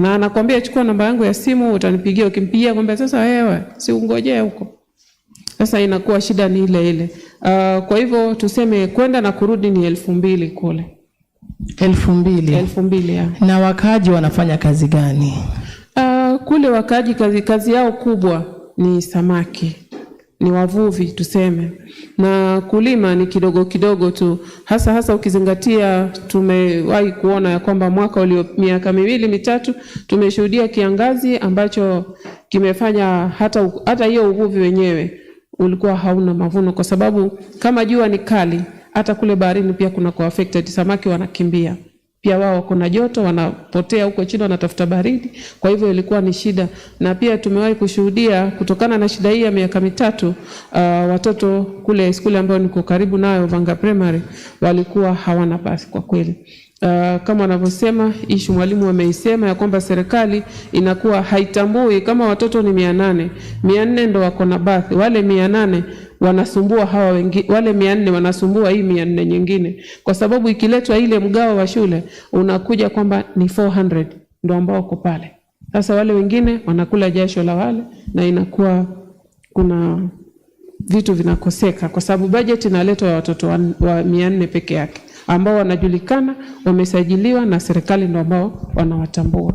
Na anakuambia chukua namba yangu ya simu, utanipigia. Ukimpigia kwamba sasa wewe si ungojee huko. Sasa inakuwa shida ni ile. Kwa hivyo tuseme kwenda na kurudi ni 2000 kule. 2000 ya. Na wakaji wanafanya kazi gani? Kule wakaji kazi yao kubwa ni samaki. Ni wavuvi tuseme. Na kulima ni kidogo kidogo tu. Hasa ukizingatia tumewahi kuona ya kwamba mwaka miaka 2-3 tumeshuhudia kiangazi ambacho kimefanya hata hiyo uvuvi wenyewe ulikuwa hauna mavuno, kwa sababu kama jua ni kali, hata kule baharini pia kuna affected, samaki wanakimbia. Pia wao kuna joto, wanapotea huko chini, wanatafuta baridi. Kwa hivyo ilikuwa ni shida. Na pia tumewahi kushuhudia kutokana na shida hii ya miaka 3, watoto kule shule ambayo niko karibu nayo Vanga Primary walikuwa hawana basi kwa kweli. Kama wanavyosema ishu mwalimu ameisema ya kwamba serikali inakuwa haitambui kama watoto ni 400 ndo wako na bathi, wale 800 wanasumbua hawa wengi, wale 400 wanasumbua hii 400 nyingine, kwa sababu ikiletwa ile mgao wa shule unakuja kwamba ni 400 ndo ambao wako pale. Sasa wale wengine wanakula jasho la wale, na inakuwa kuna vitu vinakoseka, kwa sababu budget inaletwa ya watoto wa 400 peke yake ambao wanajulikana, wamesajiliwa na serikali ndio ambao wanawatambua.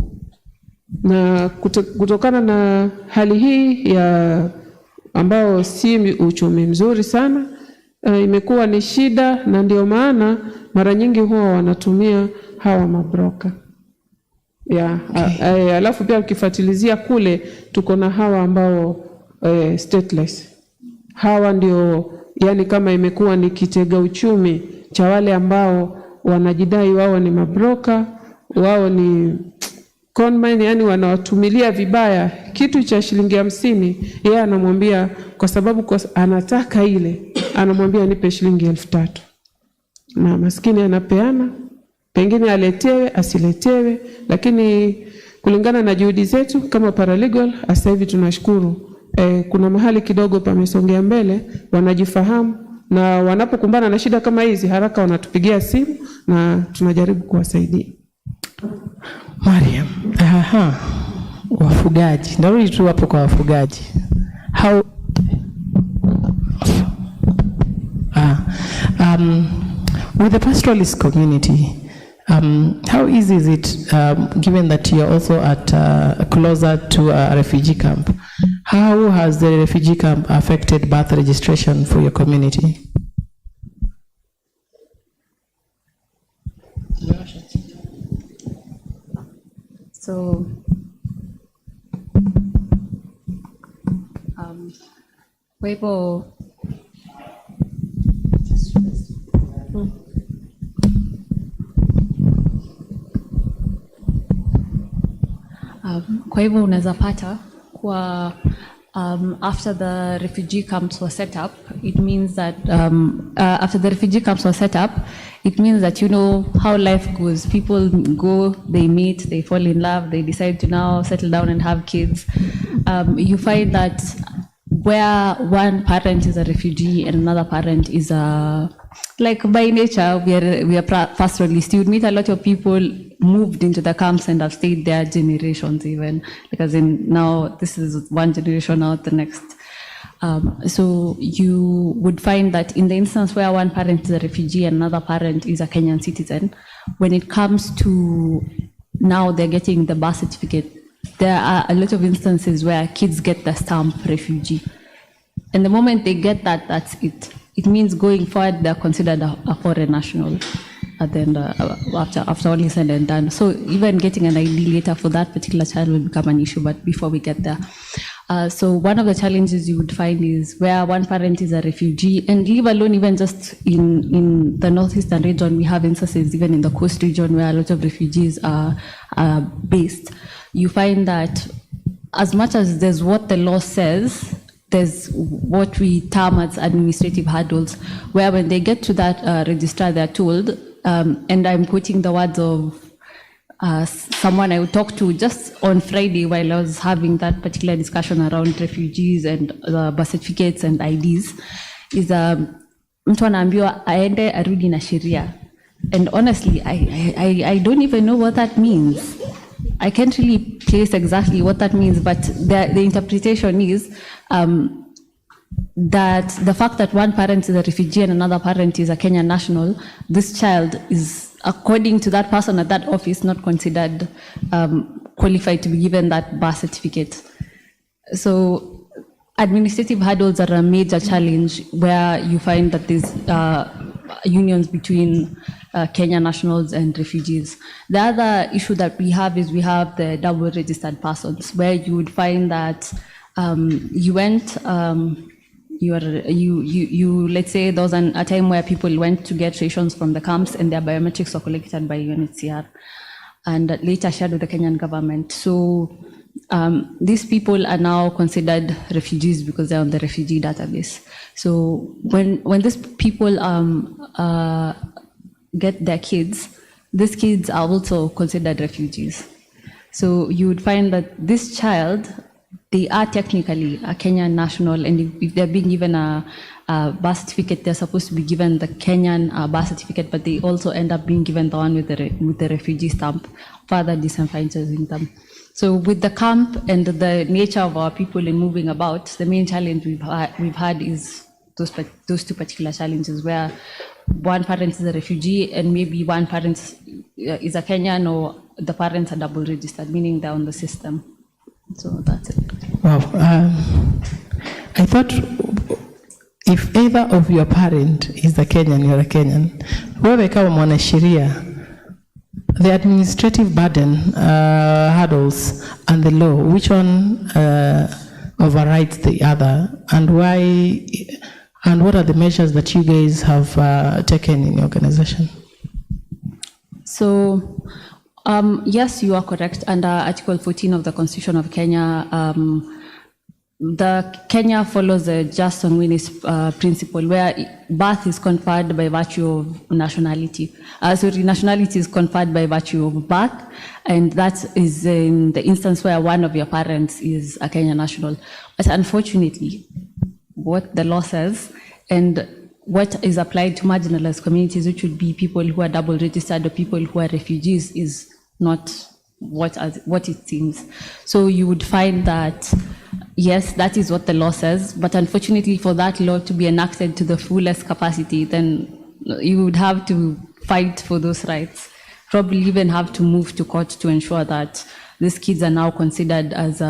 Na kutokana na hali hii ya ambao si uchumi mzuri sana, imekuwa ni shida, na ndio maana mara nyingi huwa wanatumia hawa mabroka. Yeah. Okay. Alafu pia ukifuatilizia kule tuko na hawa ambao stateless. Hawa ndio yani kama imekuwa ni kitega uchumi cha wale ambao wanajidai wao ni mabroka, wao ni conman, yani wanawatumilia vibaya kitu cha shilingi 50, yeye anamwambia kwa sababu anataka ile, anamwambia nipe shilingi 3000. Na maskini anapeana, pengine aletewe asiletewe, lakini kulingana na juhudi zetu kama paralegal sasa hivi tunashukuru kuna mahali kidogo pamesongea mbele, wanajifahamu na wanapokumbana na shida kama hizi haraka wanatupigia simu na tunajaribu kuwasaidia. Mariam, wafugaji. Ndarudi tu hapo kwa wafugaji. How with the pastoralist community, how easy is it, given that you're also at closer to a refugee camp? How has the refugee camp affected birth registration for your community? So, kwa hivyo kwa hivyo unaweza pata kwa after the refugee camps were set up, it means that after the refugee camps were set up, it means that you know how life goes. People go, they meet, they fall in love, they decide to now settle down and have kids. You find that where one parent is a refugee and another parent is a, like by nature, we are pastoralists. You would meet a lot of people moved into the camps and have stayed there generations even. Because now this is one generation out the next. So you would find that in the instance where one parent is a refugee and another parent is a Kenyan citizen, when it comes to now they're getting the birth certificate, there are a lot of instances where kids get the stamp refugee. And the moment they get that, that's it. It means going forward, they're considered a foreign national at the end, after all is said and done. So even getting an ID later for that particular child will become an issue, but before we get there. So one of the challenges you would find is where one parent is a refugee, and leave alone even just in the northeastern region, we have instances even in the coast region where a lot of refugees are based. You find that as much as there's what the law says, there's what we term as administrative hurdles, where when they get to that registrar, they're told, and I'm quoting the words of someone I would talk to just on Friday while I was having that particular discussion around refugees and birth certificates and IDs, is mtu anaambiwa aende arudi na sheria. And honestly, I don't even know what that means. I can't really place exactly what that means, but the interpretation is that the fact that one parent is a refugee and another parent is a Kenyan national, this child is, according to that person at that office, not considered qualified to be given that birth certificate. So administrative hurdles are a major challenge where you find that there's unions between Kenyan nationals and refugees. The other issue that we have is we have the double registered persons, where you would find that you went, let's say there was a time where people went to get rations from the camps and their biometrics were collected by UNHCR and later shared with the Kenyan government. So these people are now considered refugees because they're on the refugee database. So when these people get their kids, these kids are also considered refugees. So you would find that this child, they are technically a Kenyan national, and if they're being given a birth certificate, they're supposed to be given the Kenyan birth certificate, but they also end up being given the one with the refugee stamp, further disenfranchising them. So with the camp and the nature of our people in moving about, the main challenge we've had is those two particular challenges, where one parent is a refugee and maybe one parent is a Kenyan, or the parents are double registered, meaning they're on the system. So that's it. Wow. I thought if either of your parent is a Kenyan, you're a Kenyan. Wewe kama mwanasheria, the administrative burden, hurdles, and the law, which one overrides the other, and why? And what are the measures that you guys have taken in your organization? So, yes, you are correct. Under Article 14 of the Constitution of Kenya, the Kenya follows the just and winnings principle, where birth is conferred by virtue of nationality. Nationality is conferred by virtue of birth, and that is in the instance where one of your parents is a Kenyan national. But unfortunately, what the law says and what is applied to marginalized communities, which would be people who are double registered or people who are refugees, is not what it seems. So you would find that, yes, that is what the law says, but unfortunately for that law to be enacted to the fullest capacity, then you would have to fight for those rights, probably even have to move to court to ensure that these kids are now considered as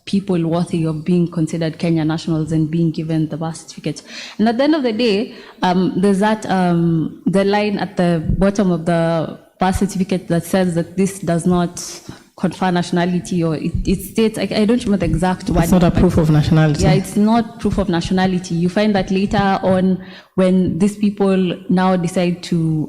people worthy of being considered Kenya nationals and being given the birth certificate. And at the end of the day, there's that the line at the bottom of the birth certificate that says that this does not confer nationality, or it states, I don't remember the exact word. It's not a proof of nationality. Yeah, it's not proof of nationality. You find that later on, when these people now decide to,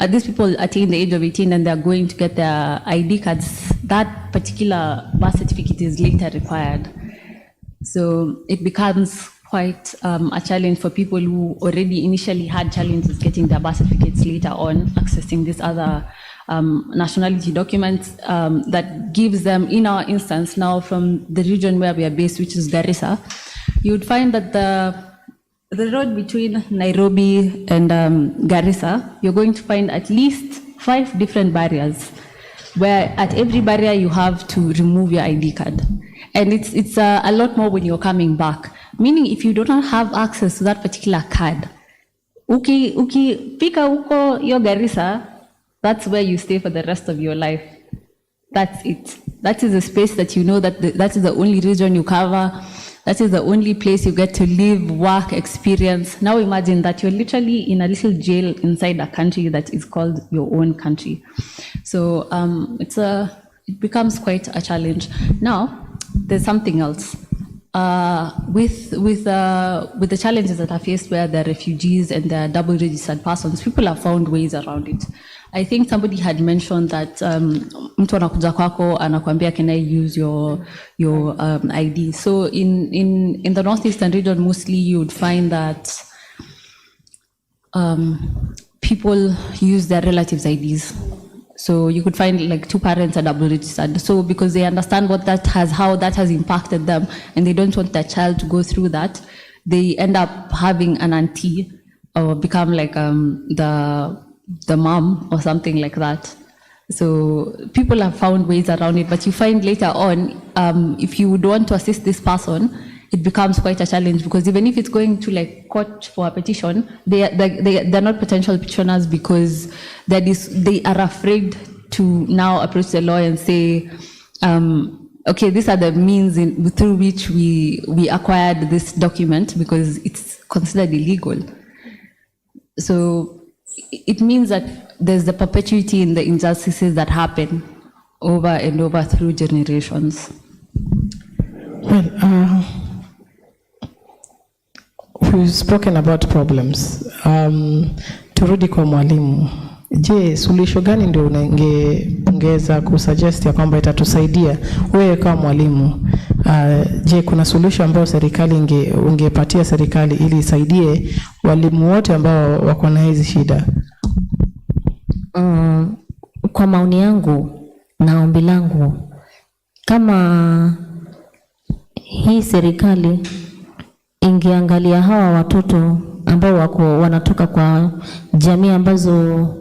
these people attain the age of 18 and they're going to get their ID cards, that particular birth certificate is later required. So it becomes quite a challenge for people who already initially had challenges getting their birth certificates later on, accessing these other nationality documents that gives them, in our instance now from the region where we are based, which is Garissa, you would find that the road between Nairobi and Garissa, you're going to find at least 5 different barriers, where at every barrier you have to remove your ID card. And it's a lot more when you're coming back. Meaning if you do not have access to that particular card, pika uko yo Garissa, that's where you stay for the rest of your life. That's it. That is a space that you know that that is the only region you cover. That is the only place you get to live, work, experience. Now imagine that you're literally in a little jail inside a country that is called your own country. So it becomes quite a challenge. Now, there's something else. With the challenges that are faced where there are refugees and there are double registered persons, people have found ways around it. I think somebody had mentioned that mtu anakuja kwako anakuambia, can I use your ID? So in the northeastern region, mostly you would find that people use their relatives' IDs. So you could find like 2 parents are double registered. So because they understand how that has impacted them, and they don't want their child to go through that, they end up having an auntie or become like the mom or something like that. So people have found ways around it, but you find later on, if you would want to assist this person, it becomes quite a challenge, because even if it's going to like court for a petition, they're not potential petitioners because they are afraid to now approach the law and say, okay, these are the means through which we acquired this document, because it's considered illegal. So it means that there's the perpetuity in the injustices that happen over and over through generations. Well, we've spoken about problems. Turudi kwa mwalimu. Je, suluhisho gani ndio ungeweza kusuggest ya kwamba itatusaidia wewe kama mwalimu? Je, kuna suluhisho ambayo serikali ungepatia serikali ili isaidie walimu wote ambao wako na hizi shida? Kwa maoni yangu na ombi langu, kama hii serikali ingeangalia hawa watoto ambao wanatoka kwa jamii ambazo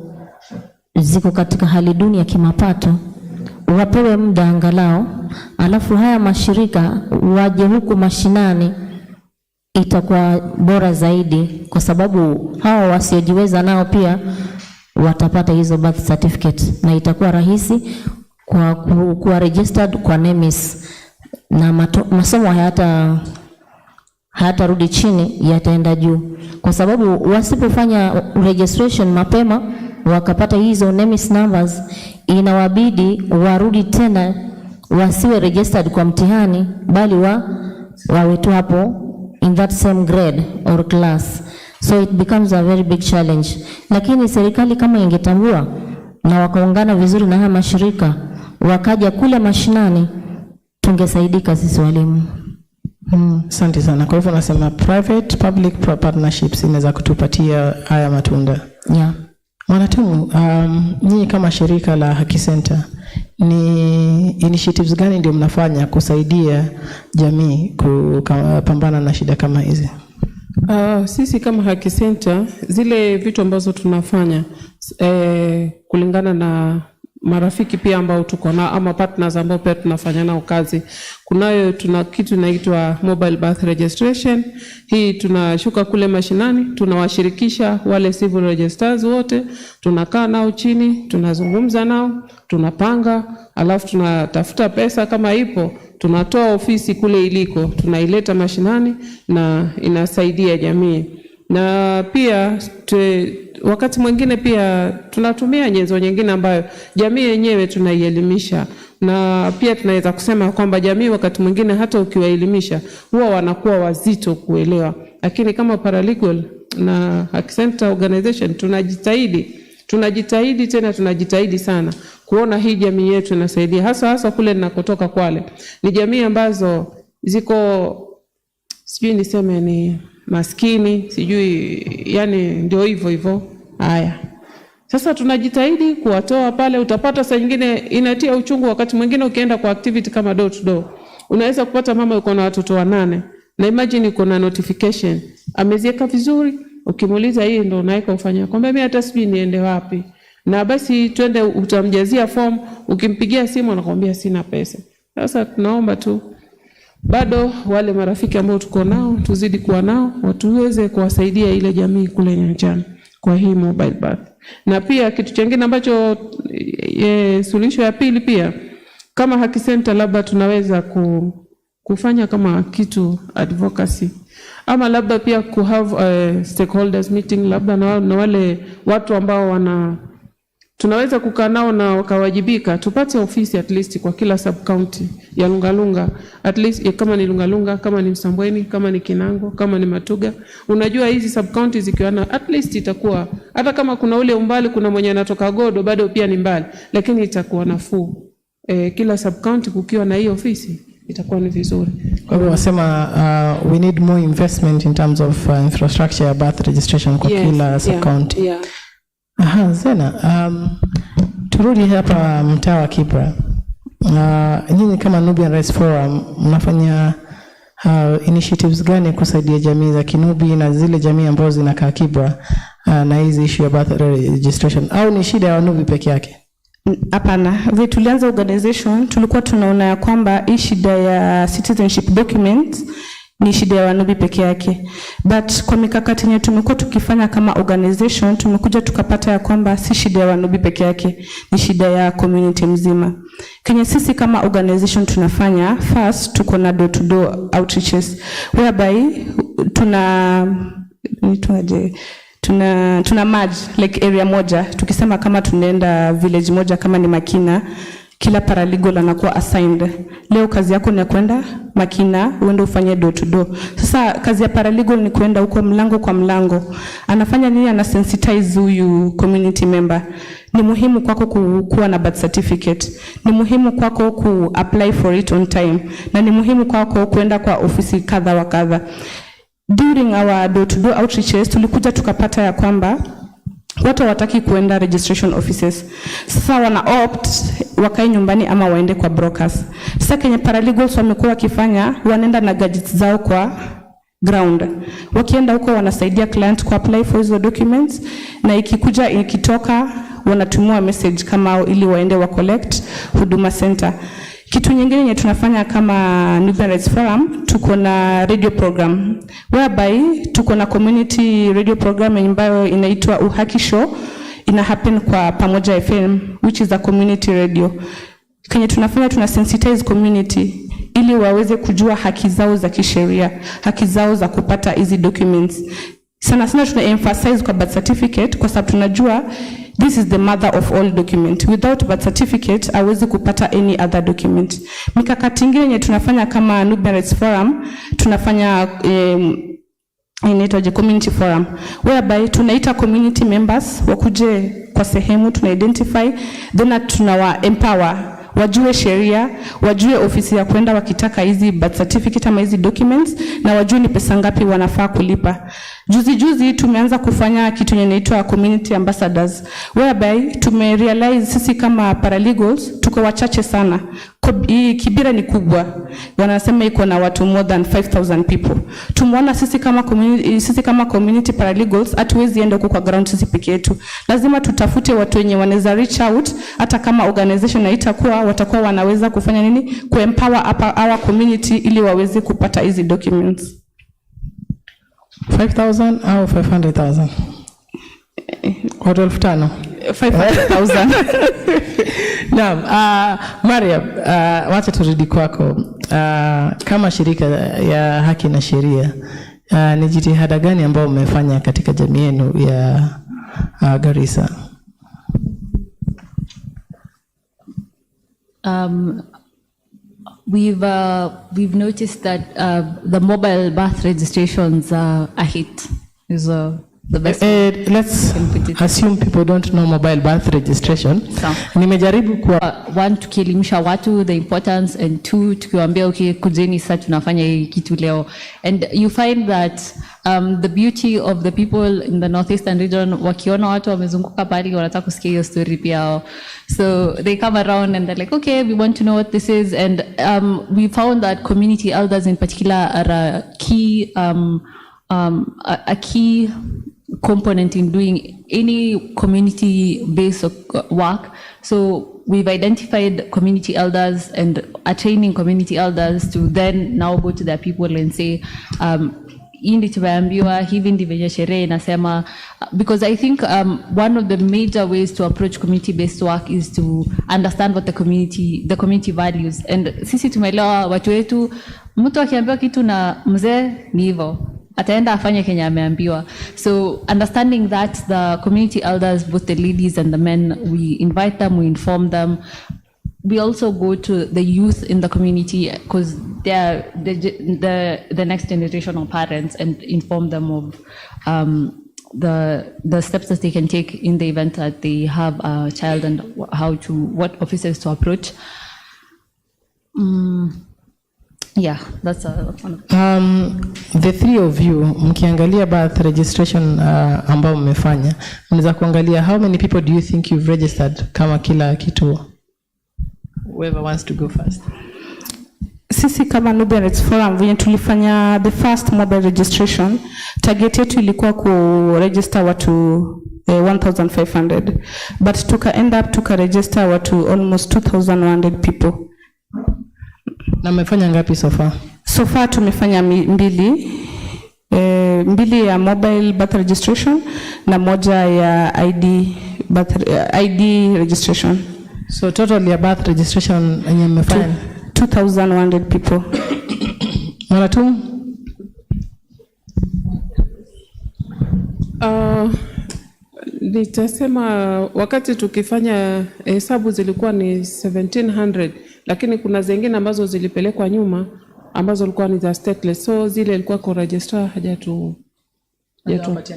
ziko katika hali duni ya kimapato, wapewe muda angalau, alafu haya mashirika waje huku mashinani, itakuwa bora zaidi, kwa sababu hawa wasiojiweza nao pia watapata hizo birth certificate, na itakuwa rahisi kwa registered kwa NEMIS, na masomo hayatarudi chini, yataenda juu, kwa sababu wasipofanya registration mapema wakapata hizo NEMIS numbers, inawabidi warudi tena, wasiwe registered kwa mtihani, bali wawe tu hapo in that same grade or class. So it becomes a very big challenge. Lakini serikali kama ingetambua na wakaungana vizuri na haya mashirika, wakaja kule mashinani, tungesaidika sisi walimu. Asante sana. Kwa hivyo nasema private public partnerships inaweza kutupatia haya matunda. Yeah. Mwanatumu, nyinyi kama shirika la Haki Center, ni initiatives gani ndio mnafanya kusaidia jamii kupambana na shida kama hizi? Sisi kama Haki Center, zile vitu ambazo tunafanya kulingana na marafiki pia ambao tuko na ama partners ambao pia tunafanya nao kazi. Tuna kitu inaitwa mobile birth registration. Hii tunashuka kule mashinani, tunawashirikisha wale civil registrars wote, tunakaa nao chini, tunazungumza nao, tunapanga, alafu tunatafuta pesa kama ipo, tunatoa ofisi kule iliko, tunaileta mashinani na inasaidia jamii. Na pia wakati mwingine pia tunatumia nyenzo nyingine ambayo jamii yenyewe tunaielimisha, na pia tunaweza kusema kwamba jamii wakati mwingine hata ukiwaelimisha huwa wanakuwa wazito kuelewa, lakini kama paralegal na Haki Center organization tunajitahidi sana kuona hii jamii yetu inasaidia, hasa kule ninakotoka Kwale. Ni jamii ambazo ziko sijui niseme ni maskini, sijui yani ndio hivyo. Haya. Sasa tunajitahidi kuwatoa pale. Utapata saa nyingine inatia uchungu wakati mwingine ukienda kwa activity kama door to door. Unaweza kupata mama yuko na watoto 8 na imagine yuko na notification. Ameziweka vizuri, ukimuuliza hii ndio unaweka ufanya. Kwamba mimi hata sijui niende wapi. Na basi twende utamjazia form, ukimpigia simu anakuambia sina pesa. Sasa tunaomba tu bado wale marafiki ambao tuko nao tuzidi kuwa nao, watuweze kuwasaidia ile jamii kule nyanjani kwa hii mobile birth. Na pia kitu kingine ambacho suluhisho ya pili pia kama Haki Center labda tunaweza kufanya kama kitu advocacy, ama labda pia have stakeholders meeting labda na wale watu ambao tunaweza kukaa nao na wakawajibika, tupate ofisi at least kwa kila sub county ya Lungalunga, at least kama ni Lungalunga, kama ni Msambweni, kama ni Kinango, kama ni Matuga. Unajua hizi sub counties zikiwa na at least itakuwa, hata kama kuna ule umbali, kuna mwenye anatoka Godo bado pia ni mbali, lakini itakuwa nafuu. Kila sub county kukiwa na hii ofisi itakuwa ni vizuri. Kwa hivyo wasema we need more investment in terms of infrastructure birth registration kwa kila sub county. Yeah. Zena, turudi hapa mtaa wa Kibra. Nyinyi kama Nubian Rights Forum mnafanya initiatives gani kusaidia jamii za Kinubi na zile jamii ambazo zinakaa Kibra na hizi issue ya birth registration, au ni shida ya Wanubi peke yake? Hapana, tulianza organization tulikuwa tunaona ya kwamba hii shida ya citizenship documents ni shida ya Wanubi peke yake. But kwa mikakati yenye tumekuwa tukifanya kama organization, tumekuja tukapata ya kwamba si shida ya Wanubi peke yake, ni shida ya community mzima. Kwenye sisi kama organization tunafanya, first tuko na door to door outreaches whereby tuna merge like area moja. Tukisema kama tunaenda village moja kama ni Makina, kila paralegal anakuwa assigned. Leo kazi yako ni kwenda Makina, uende ufanye door to door. Sasa kazi ya paralegal ni kwenda huko mlango kwa mlango. Anafanya nini? Ana sensitize huyu community member. Ni muhimu kwako kuwa na birth certificate. Ni muhimu kwako apply for it on time. Na ni muhimu kwako kwenda kwa ofisi kadha wa kadha. During our door to door outreaches tulikuja tukapata ya kwamba watu hawataki kuenda registration offices. Sasa wana opt wakae nyumbani ama waende kwa brokers. Sasa Kenya paralegals wamekuwa wakifanya, wanaenda na gadgets zao kwa ground. Wakienda huko wanasaidia client ku apply for hizo documents, na ikitoka wanatumia message kama ili waende wa collect Huduma Center. Kitu nyingine yenye tunafanya kama Nubian Rights Forum, tuko na radio program whereby tuko na community radio program ambayo inaitwa Uhaki Show, ina happen kwa Pamoja FM, which is a community radio. Kenye tunafanya, tuna sensitize community ili waweze kujua haki zao za kisheria, haki zao za kupata hizi documents. Sana tuna emphasize kwa birth certificate kwa sababu tunajua This is the mother of all document. Without birth certificate, hawezi kupata any other document. Mikakati ingine yenye tunafanya kama Nubian Rights Forum, tunafanya inaitwaje community forum, whereby tunaita community members wakuje kwa sehemu, tuna identify, then tunawa empower, wajue sheria, wajue ofisi ya kwenda wakitaka hizi birth certificate ama hizi documents, na wajue ni pesa ngapi wanafaa kulipa. Juzi tumeanza kufanya kitu inaitwa community ambassadors, whereby tumerealize sisi kama paralegals tuko wachache sana. Kibira ni kubwa, wanasema iko na watu more than 5,000 people. Tumeona sisi kama community paralegals hatuwezi enda huko kwa ground sisi peke yetu. Lazima tutafute watu wenye wanaweza reach out, hata kama organization haitakuwa, watakuwa wanaweza kufanya nini, kuempower our community ili waweze kupata hizi documents. 5,000 au 500,000? Kwa 5,000? 500,000. Naam, Mariam, wacha turudi kwako. Kama shirika ya haki na sheria, ni jitihada gani ambayo mmefanya katika jamii yenu ya Garissa? We've noticed that the mobile birth registrations are a hit. Is the best. Let's assume people don't know mobile birth registration. Nimejaribu kwa one, tukielimisha watu the importance, and two, tukiwaambia okay, kujeni sasa tunafanya hii kitu leo. And you find that the beauty of the people in the northeastern region, wakiona watu wamezunguka pale wanataka kusikia hiyo story pia. So they come around and they're like, okay, we want to know what this is. And we found that community elders in particular are a key component in doing any community-based work. So we've identified community elders and are training community elders to then now go to their people and say, indi tumeambiwa hivi ndivyo sheria inasema, because I think one of the major ways to approach community-based work is to understand what the community values. And sisi tumeelewa watu wetu, mtu akiambiwa kitu na mzee ni hivyo, ataenda afanye Kenya ameambiwa. So understanding that, the community elders, both the ladies and the men, we invite them, we inform them. We also go to the youth in the community because they are the next generation of parents, and inform them of the steps that they can take in the event that they have a child, and what officers to approach. Yeah, that's one of the three of you, mkiangalia birth registration ambao mmefanya, mnaweza kuangalia how many people do you think you've registered kama kila kituo? Whoever wants to go first. Sisi kama Nubian Rights Forum, venye tulifanya the first mobile registration, target yetu ilikuwa ku register watu 1,500, but tuka register watu almost 2,100 people. Na mmefanya ngapi so far? So far tumefanya mbili ya mobile birth registration na moja ya ID registration. So total ya birth registration yenye mmefanya 2,100 people. Mara tu? Nitasema wakati tukifanya hesabu zilikuwa ni 1,700, lakini kuna zingine ambazo zilipelekwa nyuma ambazo zilikuwa ni za stateless, so zile ilikuwa kwa registrar hajatu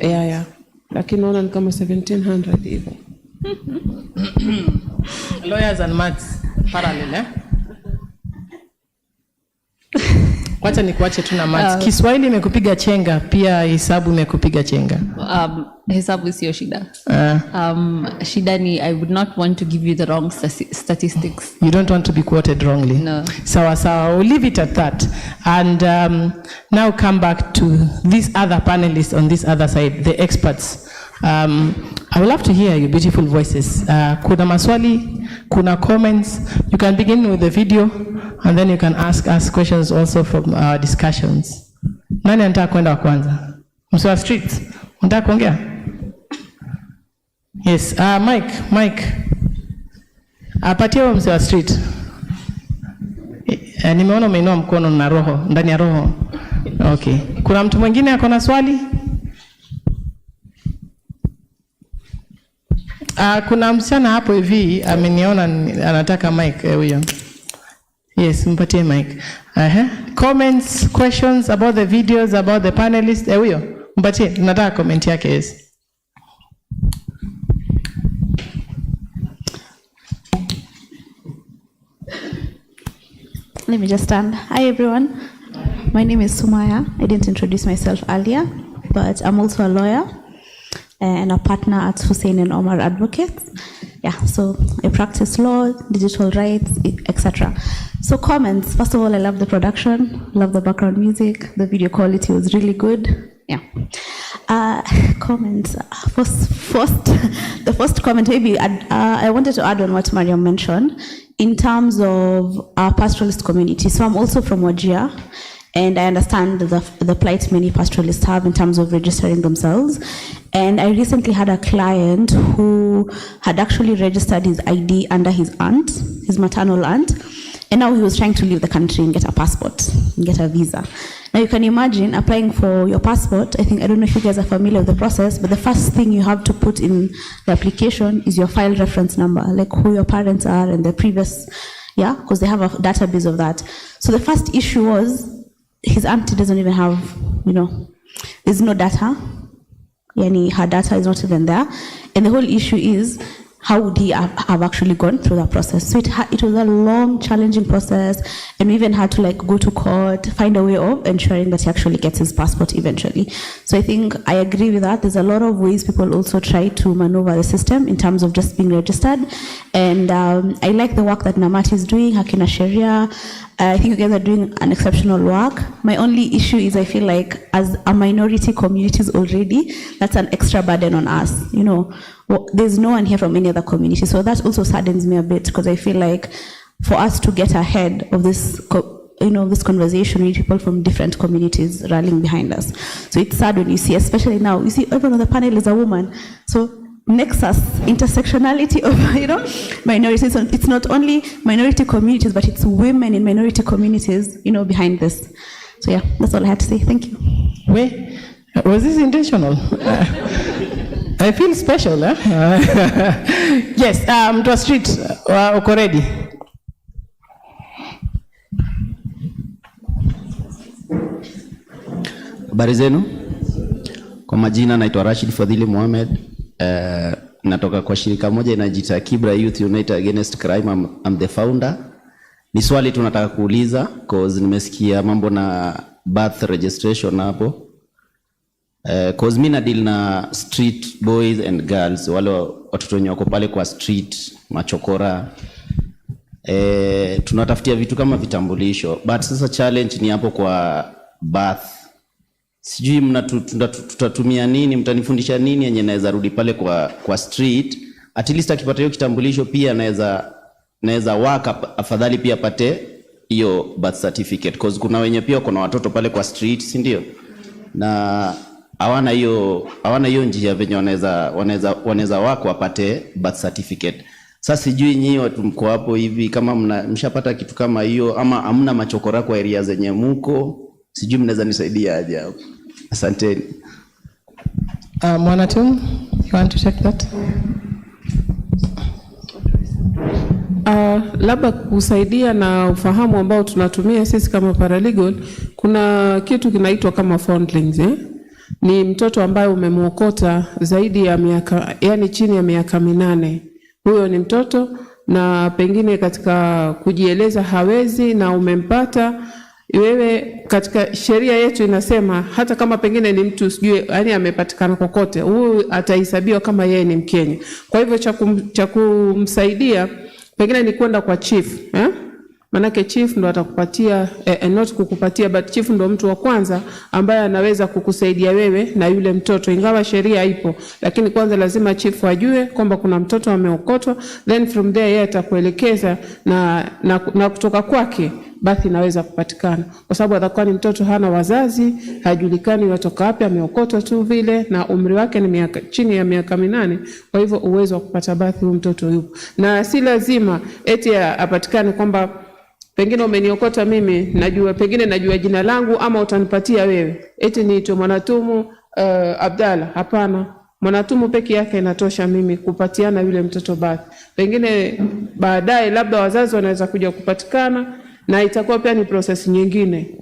yeah. Lakini naona ni kama 1,700 hivyo. Lawyers and maths parallel, eh? Wacha nikuache tu na maths. Kiswahili imekupiga chenga, pia hesabu imekupiga chenga. Hesabu sio shida. Shida ni I would not want to give you the wrong statistics. You don't want to be quoted wrongly. No. So we'll leave it at that. And now come back to these other panelists on this other side, the experts. I would love to hear your beautiful voices. Kuna maswali, kuna comments. You can begin with the video, and then you can ask us questions also from our discussions. Nani anataka kwenda kwanza? Mswa Street, unataka kuongea? Yes, Mike. Apatie wa Mswa Street. Nimeona umeinua mkono na roho, ndani ya roho. Okay. Kuna mtu mwingine ako na swali? Kuna msichana hapo hivi ameniona anataka mic huyo. Yes, mpatie mic. Comments, questions about the videos, about the panelists. Huyo, mpatie, nataka comment yake. Yes. Let me just stand. Hi everyone. My name is Sumaya. I didn't introduce myself earlier, but I'm also a lawyer and a partner at Hussein and Omar Advocates. Yeah, so I practice law, digital rights, etc. So comments. First of all, I love the production, love the background music. The video quality was really good. Yeah. Comments. The first comment, maybe I wanted to add on what Mariam mentioned in terms of our pastoralist community. So I'm also from Wajir, and I understand the plight many pastoralists have in terms of registering themselves. And I recently had a client who had actually registered his ID under his aunt, his maternal aunt, and now he was trying to leave the country and get a passport, and get a visa. Now you can imagine applying for your passport. I don't know if you guys are familiar with the process, but the first thing you have to put in the application is your file reference number, like who your parents are and the previous, yeah, because they have a database of that. So the first issue was his auntie doesn't even have, there's no data. Yani her data is not even there. And the whole issue is, how would he have actually gone through that process? So it was a long, challenging process, and we even had to go to court, find a way of ensuring that he actually gets his passport eventually. So I think I agree with that. There's a lot of ways people also try to maneuver the system in terms of just being registered. And I like the work that Namati is doing, Hakina Sharia. I think you guys are doing an exceptional work. My only issue is I feel like as a minority communities already, that's an extra burden on us. There's no one here from any other community. So that also saddens me a bit, because I feel like for us to get ahead of this, this conversation, we need people from different communities rallying behind us. So it's sad when you see, especially now, you see everyone on the panel is a woman. So nexus, intersectionality of, minorities. It's not only minority communities, but it's women in minority communities, behind this. So yeah, that's all I had to say. Thank you. Wait, was this intentional? I feel special, eh? Yes, to a street, uko ready? Habari zenu? Kwa majina naitwa Rashid Fadhili Mohamed. Natoka kwa shirika moja inajiita Kibra Youth United Against Crime. I'm the founder. Ni swali tunataka kuuliza cause nimesikia mambo na birth registration hapo. Cause mimi na deal na street boys and girls, wale watoto wenye wako pale kwa street, machokora. Tunatafutia vitu kama vitambulisho, but sasa challenge ni hapo kwa birth. Sijui tutatumia nini, mtanifundisha nini yenye naweza rudi pale kwa street, at least akipata hiyo kitambulisho pia naweza waka afadhali pia apate hiyo birth certificate, cause kuna wenye pia kuna watoto pale kwa street, si ndio? Na hawana hiyo njia venye wanaweza wako wapate birth certificate. Sasa sijui nyinyi watu mko hapo hivi kama mshapata kitu kama hiyo, ama hamna machokora kwa area zenye mko, sijui mnaweza nisaidia aje hapo. Asanteni. Mwanatum, you want to check that? Labda kusaidia na ufahamu ambao tunatumia sisi kama paralegal, kuna kitu kinaitwa kama foundlings, Ni mtoto ambaye umemuokota zaidi ya miaka, yani chini ya miaka 8. Huyo ni mtoto na pengine katika kujieleza hawezi, na umempata wewe. Katika sheria yetu inasema hata kama pengine ni mtu sijui yani amepatikana kokote, huyu atahesabiwa kama yeye ni Mkenya. Kwa hivyo cha kumsaidia pengine ni kwenda kwa chief, Manake chief ndo atakupatia not kukupatia, but chief ndo mtu wa kwanza ambaye anaweza kukusaidia wewe na yule mtoto, ingawa sheria ipo, lakini kwanza lazima chief ajue kwamba kuna mtoto ameokotwa, then from there yeye atakuelekeza na kutoka kwake basi inaweza kupatikana, kwa sababu atakuwa ni mtoto hana wazazi, hajulikani watoka wapi, ameokotwa tu vile, na umri wake ni chini ya miaka 8. Kwa hivyo uwezo wa kupata basi huyo mtoto yupo, na si lazima eti apatikane kwamba pengine umeniokota mimi, pengine najua jina langu ama utanipatia wewe, eti niitwe Mwanatumu Abdalla. Hapana, Mwanatumu peke yake inatosha mimi kupatiana yule mtoto birth. Pengine baadaye labda wazazi wanaweza kuja kupatikana na itakuwa pia ni process nyingine.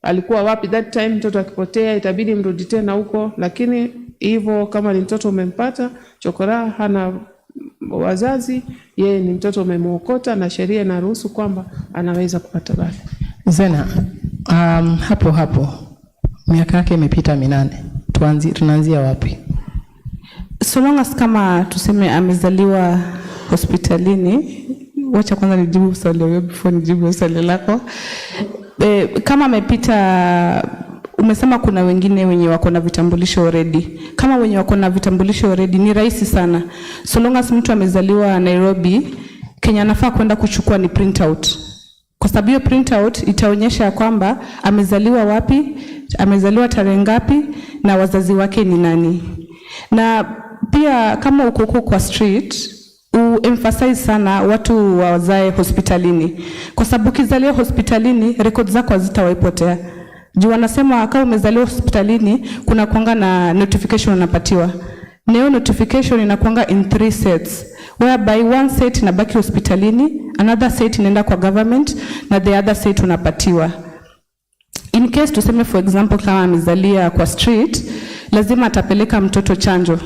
Alikuwa wapi that time, mtoto akipotea itabidi mrudi tena huko, lakini hivyo kama ni mtoto umempata, chokora hana wazazi, yeye ni mtoto umemuokota na sheria inaruhusu kwamba anaweza kupata birth. Zena, hapo miaka yake imepita 8. Tunaanzia wapi? So long as kama tuseme amezaliwa hospitalini, wacha kwanza nijibu swali lako before nijibu swali lako. Kama amepita, umesema kuna wengine wenye wako na vitambulisho already. Kama wenye wako na vitambulisho already ni rahisi sana. So long as mtu amezaliwa Nairobi, Kenya anafaa kwenda kuchukua ni printout. Kwa sababu hiyo printout itaonyesha kwamba amezaliwa wapi, amezaliwa tarehe ngapi na wazazi wake ni nani. Na pia kama uko kwa street, emphasize sana watu wazae hospitalini. Kwa sababu ukizaliwa hospitalini, records zako hazitawaipotea. Juu wanasema kama umezaliwa hospitalini, kuna kuanga na notification unapatiwa. Neo notification inakuanga in 3 sets. Whereby one set inabaki hospitalini, another set inaenda kwa government, na the other set unapatiwa. In case tuseme for example kama amezalia kwa street, lazima atapeleka mtoto chanjo.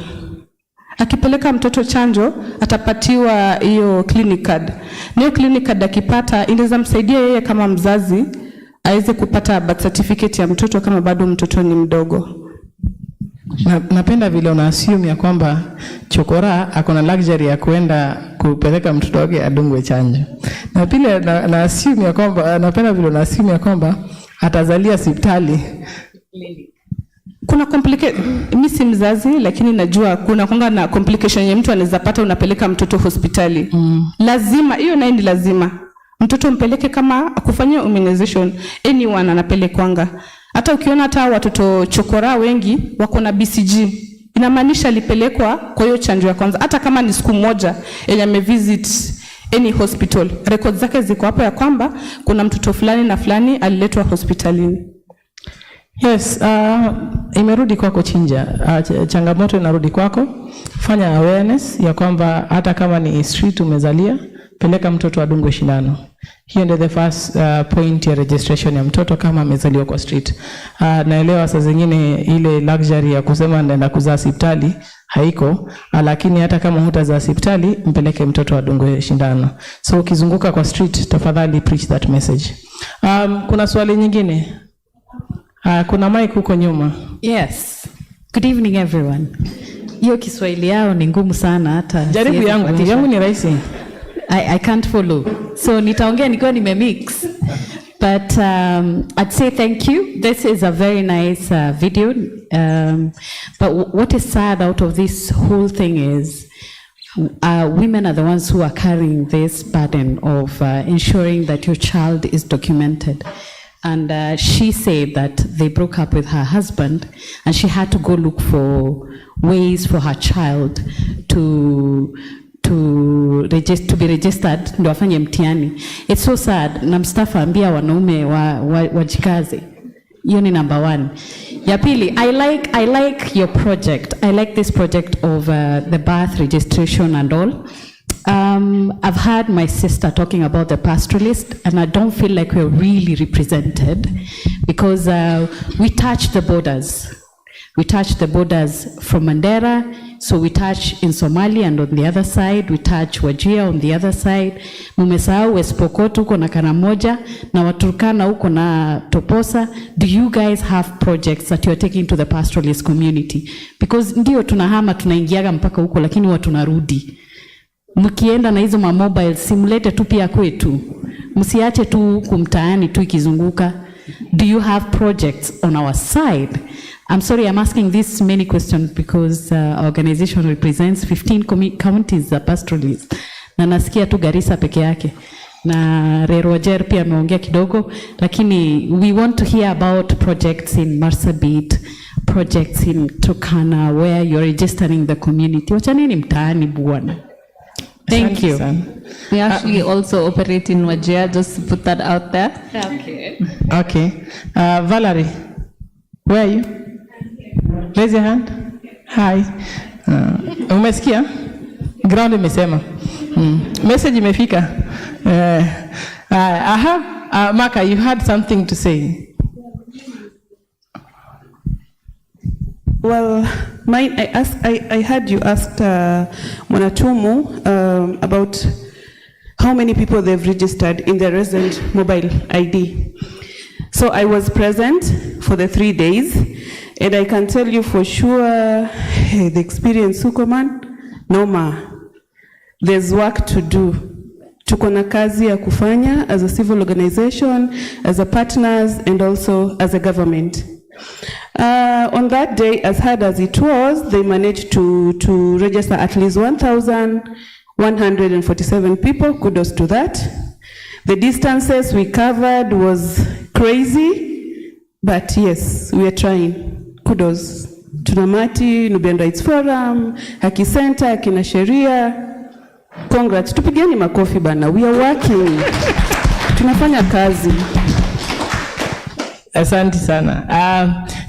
Akipeleka mtoto chanjo, atapatiwa hiyo clinic card. Hiyo clinic card akipata, inaweza msaidia yeye kama mzazi aweze kupata birth certificate ya mtoto kama bado mtoto ni mdogo. Napenda vile una assume ya kwamba chokora akona luxury ya kuenda kupeleka mtoto wake adungwe chanjo. Na pili na assume ya kwamba, napenda vile una assume ya kwamba atazalia hospitali. Kuna mimi si mzazi, lakini najua kuna konga na complication ya mtu anaweza pata unapeleka mtoto hospitali. Lazima, hiyo nayo ni lazima. Mtoto mpeleke kama kufanyia immunization, anyone anapelekwanga. Hata ukiona hata watoto chokora wengi wako na BCG, inamaanisha alipelekwa kwa hiyo chanjo ya kwanza. Hata kama ni siku moja yenye amevisit any hospital, records zake ziko hapo ya kwamba kuna mtoto fulani na fulani aliletwa hospitalini. Yes, imerudi kwako Chinja. Changamoto inarudi kwako. Fanya awareness ya kwamba hata kama ni street umezalia, peleka mtoto adungwe shindano. Hiyo ndio the first point ya registration ya mtoto kama amezaliwa kwa street. Naelewa saa zingine ile luxury ya kusema naenda kuzaa hospitali haiko, lakini hata kama hutazaa hospitali, mpeleke mtoto adungwe shindano. So ukizunguka kwa street, tafadhali preach that message. Kuna swali nyingine? Kuna mic huko nyuma. Yes. Good evening everyone. Hiyo Kiswahili yao ni ngumu sana hata. Jaribu yangu ni rahisi. I can't follow. So nitaongea nikiwa nimemix. But I'd say thank you. This is a very nice video. But what is sad out of this whole thing is women are the ones who are carrying this burden of ensuring that your child is documented. And she said that they broke up with her husband and she had to go look for ways for her child to be registered ndo afanye mtihani. It's so sad. Na Mustafa ambia wanaume wajikaze. Hiyo ni number 1. Ya pili, I like your project. I like this project of the birth registration and all. I've heard my sister talking about the pastoralist, and I don't feel like we're really represented because we touch the borders. We touch the borders from Mandera, so we touch in Somalia, and on the other side, we touch Wajir on the other side. Mumesahau West Pokot huko na Karamoja, na Waturkana huko na Toposa. Do you guys have projects that you are taking to the pastoralist community? Because ndio tunahama tunaingiaga mpaka huko, lakini watu narudi. Mkienda na hizo mobile simulate tu pia kwetu. Msiache tu kumtaani tu ikizunguka. Do you have projects on our side? I'm sorry, I'm asking this many questions because our organization represents 15 counties za pastoralists. Na nasikia tu Garissa peke yake. Na Roger pia ameongea kidogo, lakini we want to hear about projects in Marsabit, projects in Turkana where you're registering the community. Wachaneni mtaani bwana. Thank you. We actually also operate in Wajir, just to put that out there. Okay. Valerie, where are you? Raise your hand. Hi. Umesikia? Ground imesema. Message imefika. Maka, you had something to say. Well, I heard you asked Mwanatumu about how many people they've registered in their resident mobile ID. So I was present for the 3 days, and I can tell you for sure, the experience, Sukoman, Noma, there's work to do. Tuko na kazi ya kufanya as a civil organization, as a partners, and also as a government. On that day, as hard as it was, they managed to register at least 1,147 people. Kudos to that. The distances we covered was crazy, but yes, we are trying. Kudos to Namati, Nubian Rights Forum, Haki Center, Kina Sheria. Congrats. Tupigeni makofi bana. We are working. Tunafanya kazi. Asante sana.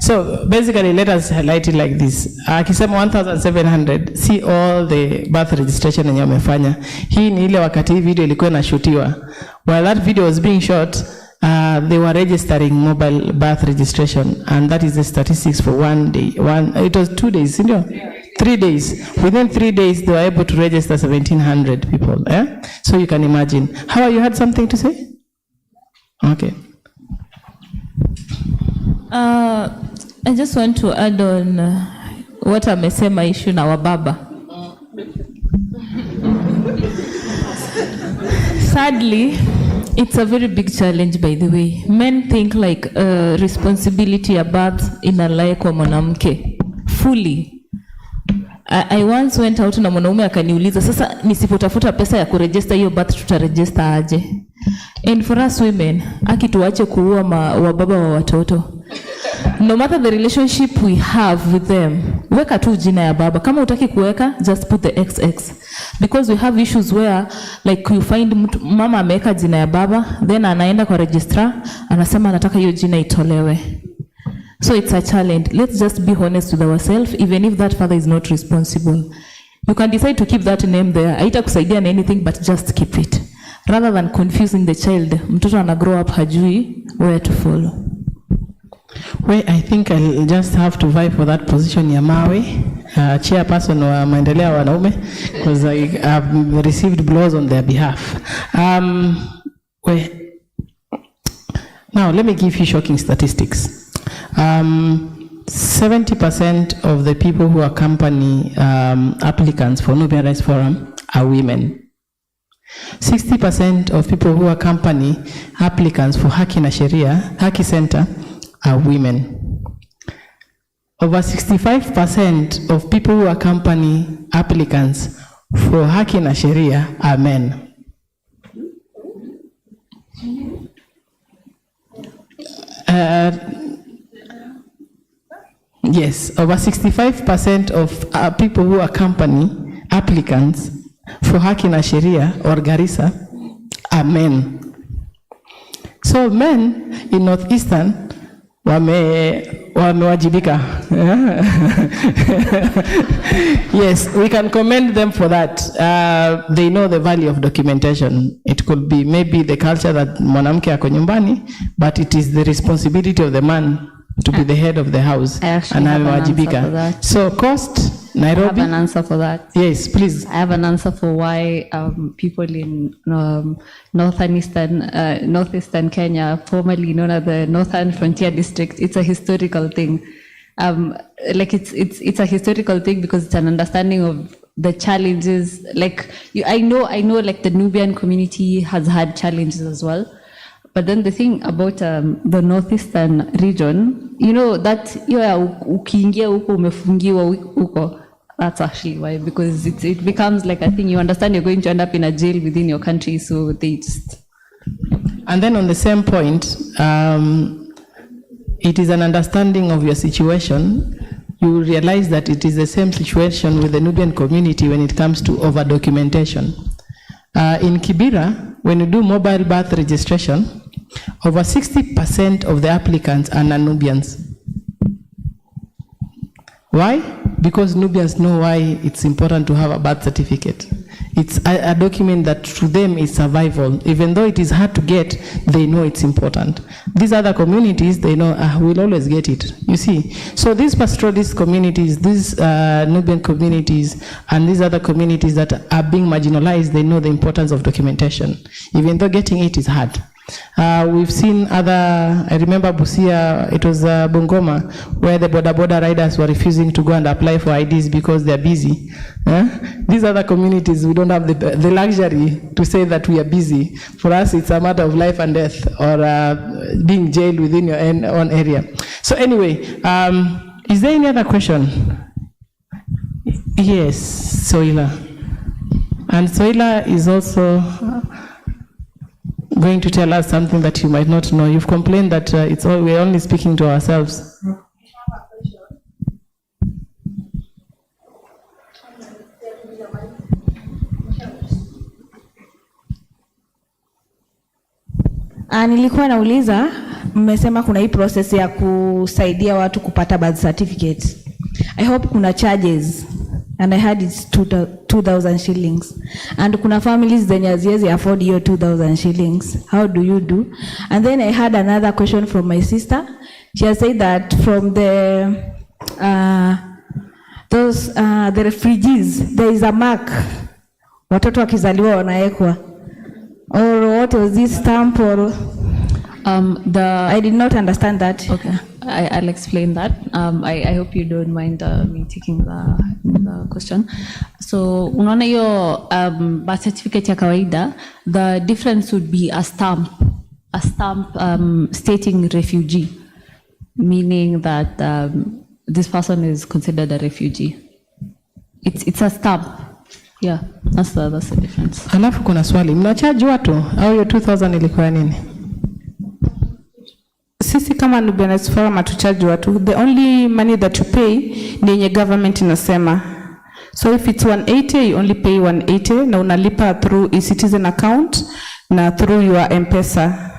So basically, let us highlight it like this. Akisema 1,700, see all the birth registration yenye wamefanya. Hii ni ile wakati hii video ilikuwa inashutiwa. While that video was being shot, they were registering mobile birth registration, and that is the statistics for one day. It was 2 days, you know? 3 days. Within 3 days, they were able to register 1,700 people. So you can imagine. How you had something to say? Okay. I just want to add on what amesema issue na wababa. Sadly, it's a very big challenge, by the way. Men think like responsibility ya birth inalai kwa mwanamke fully. I once went out na mwanaume akaniuliza, sasa nisipotafuta pesa ya kuregister hiyo birth tutaregister aje? And for us women, akituache kuua wababa wa watoto. No matter the relationship we have with them, weka tu jina ya baba. Kama utaki kuweka, just put the XX. Because we have issues where like you find mama ameweka jina ya baba, then anaenda kwa registrar, anasema anataka hiyo jina itolewe. So it's a challenge. Let's just be honest with ourselves, even if that father is not responsible. You can decide to keep that name there. Haitakusaidia na anything, but just keep it. Rather than confusing the child, mtoto ana grow up hajui where to follow. Well, I think I'll just have to vie for that position ya mawe, chairperson wa maendeleo ya wanaume, because I have received blows on their behalf. Well, now let me give you shocking statistics. 70% of the people who accompany applicants for Nubian Rights Forum are women. 60% of people who accompany applicants for Haki na Sheria, Haki Center, are women. Over 65% of people who accompany applicants for Haki na Sheria are men. Yes, over 65% of people who accompany applicants for Haki na Sheria or Garissa are men. So men in Northeastern wamewajibika. Yes, we can commend them for that. They know the value of documentation. It could be maybe the culture that mwanamke ako nyumbani, but it is the responsibility of the man to be the head of the house. I actually have an answer for that. So cost, Nairobi. I have an answer for that. Yes, please. I have an answer for why people in northeastern Kenya, formerly known as the Northern Frontier District, it's a historical thing. Like it's a historical thing because it's an understanding of the challenges. Like I know like the Nubian community has had challenges as well. But then the thing about the northeastern region, you know that ukiingia huko umefungiwa huko. That's actually why, because it becomes like a thing. You understand you're going to end up in a jail within your country, so they just. And then on the same point, it is an understanding of your situation. You realize that it is the same situation with the Nubian community when it comes to over documentation. In Kibera, when you do mobile birth registration, over 60% of the applicants are non-Nubians. Why? because Nubians know why it's important to have a birth certificate. It's a document that to them is survival. Even though it is hard to get, they know it's important. These other communities, they know we'll always get it, you see. So these pastoralist communities, these Nubian communities, and these other communities that are being marginalized, they know the importance of documentation, even though getting it is hard. We've seen other, I remember Busia, it was Bungoma, where the border riders were refusing to go and apply for IDs because they're busy. These other communities, we don't have the luxury to say that we are busy. For us, it's a matter of life and death, or being jailed within your own area. So anyway, is there any other question? Yes, Soila. And Soila is also going to tell us something that you might not know. You've complained that we're only speaking to ourselves. Nilikuwa nauliza, mmesema kuna hii process ya kusaidia watu kupata birth certificate. I hope kuna charges. And I heard it's 2,000 shillings. And kuna families zenye haziwezi afford hiyo 2,000 shillings. How do you do? And then I had another question from my sister. She has said that from the refugees, there is a mark. Watoto wakizaliwa wanaekwa. Or what was this stamp or? I did not understand that. Okay, I'll explain that. I hope you don't mind me taking the question. So, unaona hiyo birth certificate ya kawaida, the difference would be a stamp stating refugee, meaning that this person is considered a refugee. It's a stamp. Yeah, that's the difference. Alafu kuna swali, mnacharge watu au hiyo 2,000 ilikuwa nini? Sisi kama Nubians Forum hatucharge watu. The only money that you pay ni yenye government inasema. So if it's 180, you only pay 180 na unalipa through e-citizen account na through your M-Pesa.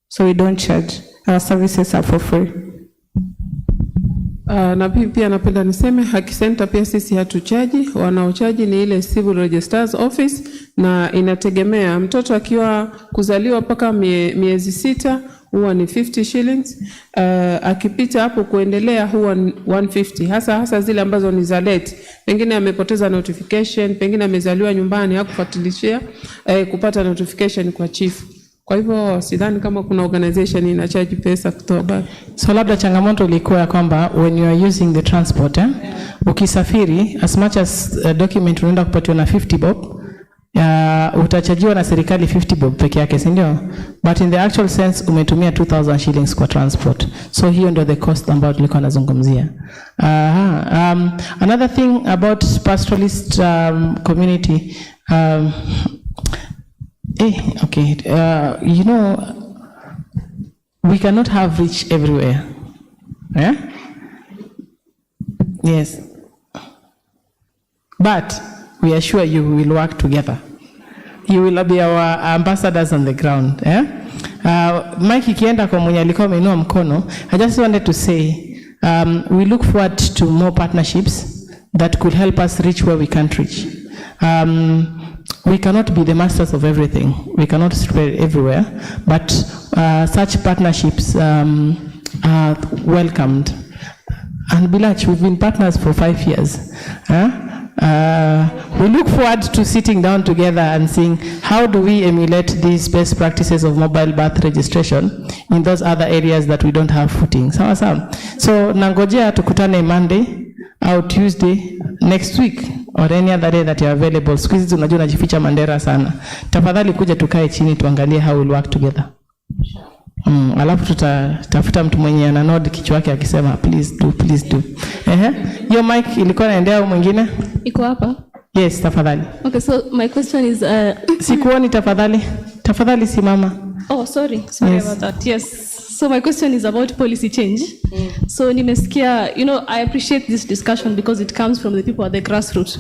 So we don't charge. Our services are for free. Na pia napenda niseme Haki Center pia sisi hatuchaji, wanaochaji ni ile Civil Registrar's Office, na inategemea mtoto akiwa kuzaliwa mpaka miezi 6 huwa ni 50 shillings, akipita hapo kuendelea huwa 150, hasa zile ambazo ni za late, pengine amepoteza notification, pengine amezaliwa nyumbani hakufuatilishia kupata notification kwa chief. Kwa hivyo sidhani kama kuna organization inacharge pesa kutoa back. So labda changamoto ilikuwa kwamba when you are using the transport, ukisafiri as much as document unaenda kupatiwa na 50 bob, utachajiwa na serikali 50 bob peke yake, si ndio? But in the actual sense umetumia 2,000 shillings kwa transport. So hiyo ndio the cost ambayo tulikuwa nazungumzia. Another thing about pastoralist community, okay, you know, we cannot have reach everywhere. Yeah? Yes. But we assure you we will work together. You will be our ambassadors on the ground. Yeah? Mike ikienda kwa mwenye alikuwa ameinua mkono, I just wanted to say, we look forward to more partnerships that could help us reach where we can't reach. We cannot be the masters of everything. We cannot spread everywhere, but such partnerships are welcomed. And Bilach, we've been partners for 5 years. We look forward to sitting down together and seeing how do we emulate these best practices of mobile birth registration in those other areas that we don't have footing. Sawa sawa. So nangojea tukutane Monday or Tuesday next week or any other day that you are available. Siku hizi unajua najificha Mandera sana. Tafadhali kuja tukae chini tuangalie how we'll work together. Alafu tutafuta mtu mwenye ana nod kichwa yake akisema please do. Your mic ilikuwa inaendea au mwingine? Iko hapa? Yes, tafadhali. Okay, so my question is sikuoni tafadhali. Tafadhali simama. Oh, sorry about that. Yes. So my question is about policy change. So nimesikia, you know, I appreciate this discussion because it comes from the people at the grassroots.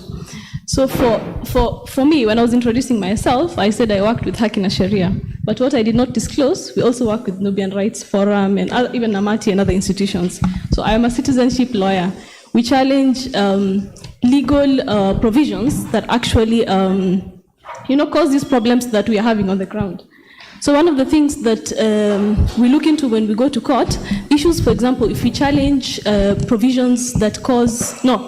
So for me, when I was introducing myself, I said I worked with Haki na Sharia. But what I did not disclose, we also work with Nubian Rights Forum and even Namati and other institutions. So I am a citizenship lawyer. We challenge legal provisions that actually, cause these problems that we are having on the ground. So one of the things that we look into when we go to court, issues, for example, if we challenge provisions that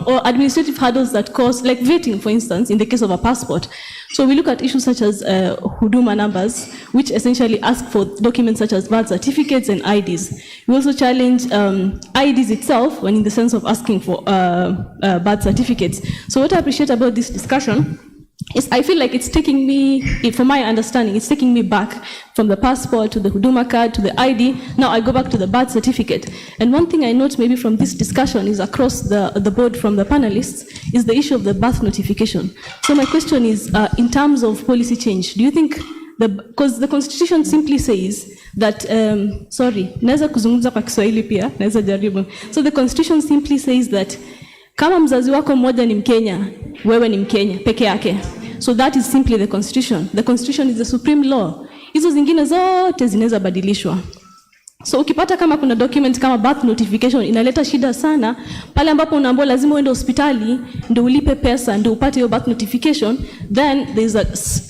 or administrative hurdles that cause, like vetting, for instance, in the case of a passport. So we look at issues such as huduma numbers, which essentially ask for documents such as birth certificates and IDs. We also challenge IDs itself, when in the sense of asking for birth certificates. So what I appreciate about this discussion is I feel like it's taking me, from my understanding, it's taking me back from the passport to the huduma card to the ID. Now I go back to the birth certificate. And one thing I note maybe from this discussion is across the board from the panelists is the issue of the birth notification. So my question is, in terms of policy change, do you think, because the constitution simply says that, naweza kuzungumza kwa Kiswahili pia, naweza jaribu. So the constitution simply says that kama mzazi wako mmoja ni Mkenya, wewe ni Mkenya peke yake. So that is simply the constitution. The constitution is the supreme law. Hizo zingine zote zinaweza badilishwa. So ukipata kama kuna document kama birth notification inaleta shida sana pale ambapo unaambiwa lazima uende hospitali ndio ulipe pesa ndio upate hiyo birth notification, then there is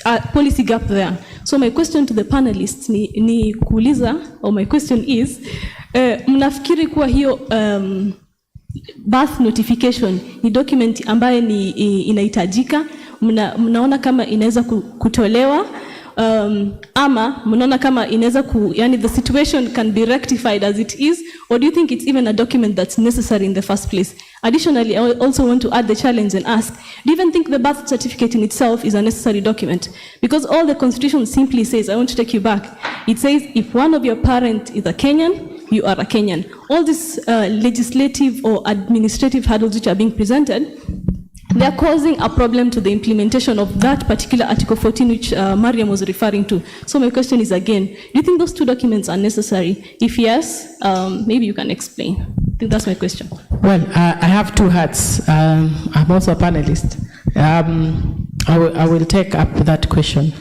a policy gap there. So my question to the panelists ni kuuliza, or my question is, mnafikiri kuwa hiyo birth notification ni document ambaye ni inahitajika? Mnaona kama inaweza kutolewa, ama mnaona kama inaweza yani the situation can be rectified as it is, or do you think it's even a document that's necessary in the first place? Additionally, I also want to add the challenge and ask, do you even think the birth certificate in itself is a necessary document? Because all the constitution simply says, I want to take you back, it says if one of your parents is a Kenyan, you are a Kenyan. All these legislative or administrative hurdles which are being presented, they are causing a problem to the implementation of that particular Article 14 which Mariam was referring to. So my question is again, do you think those two documents are necessary? If yes, maybe you can explain. I think that's my question. Well, I have two hats. I'm also a panelist. I will take up that question.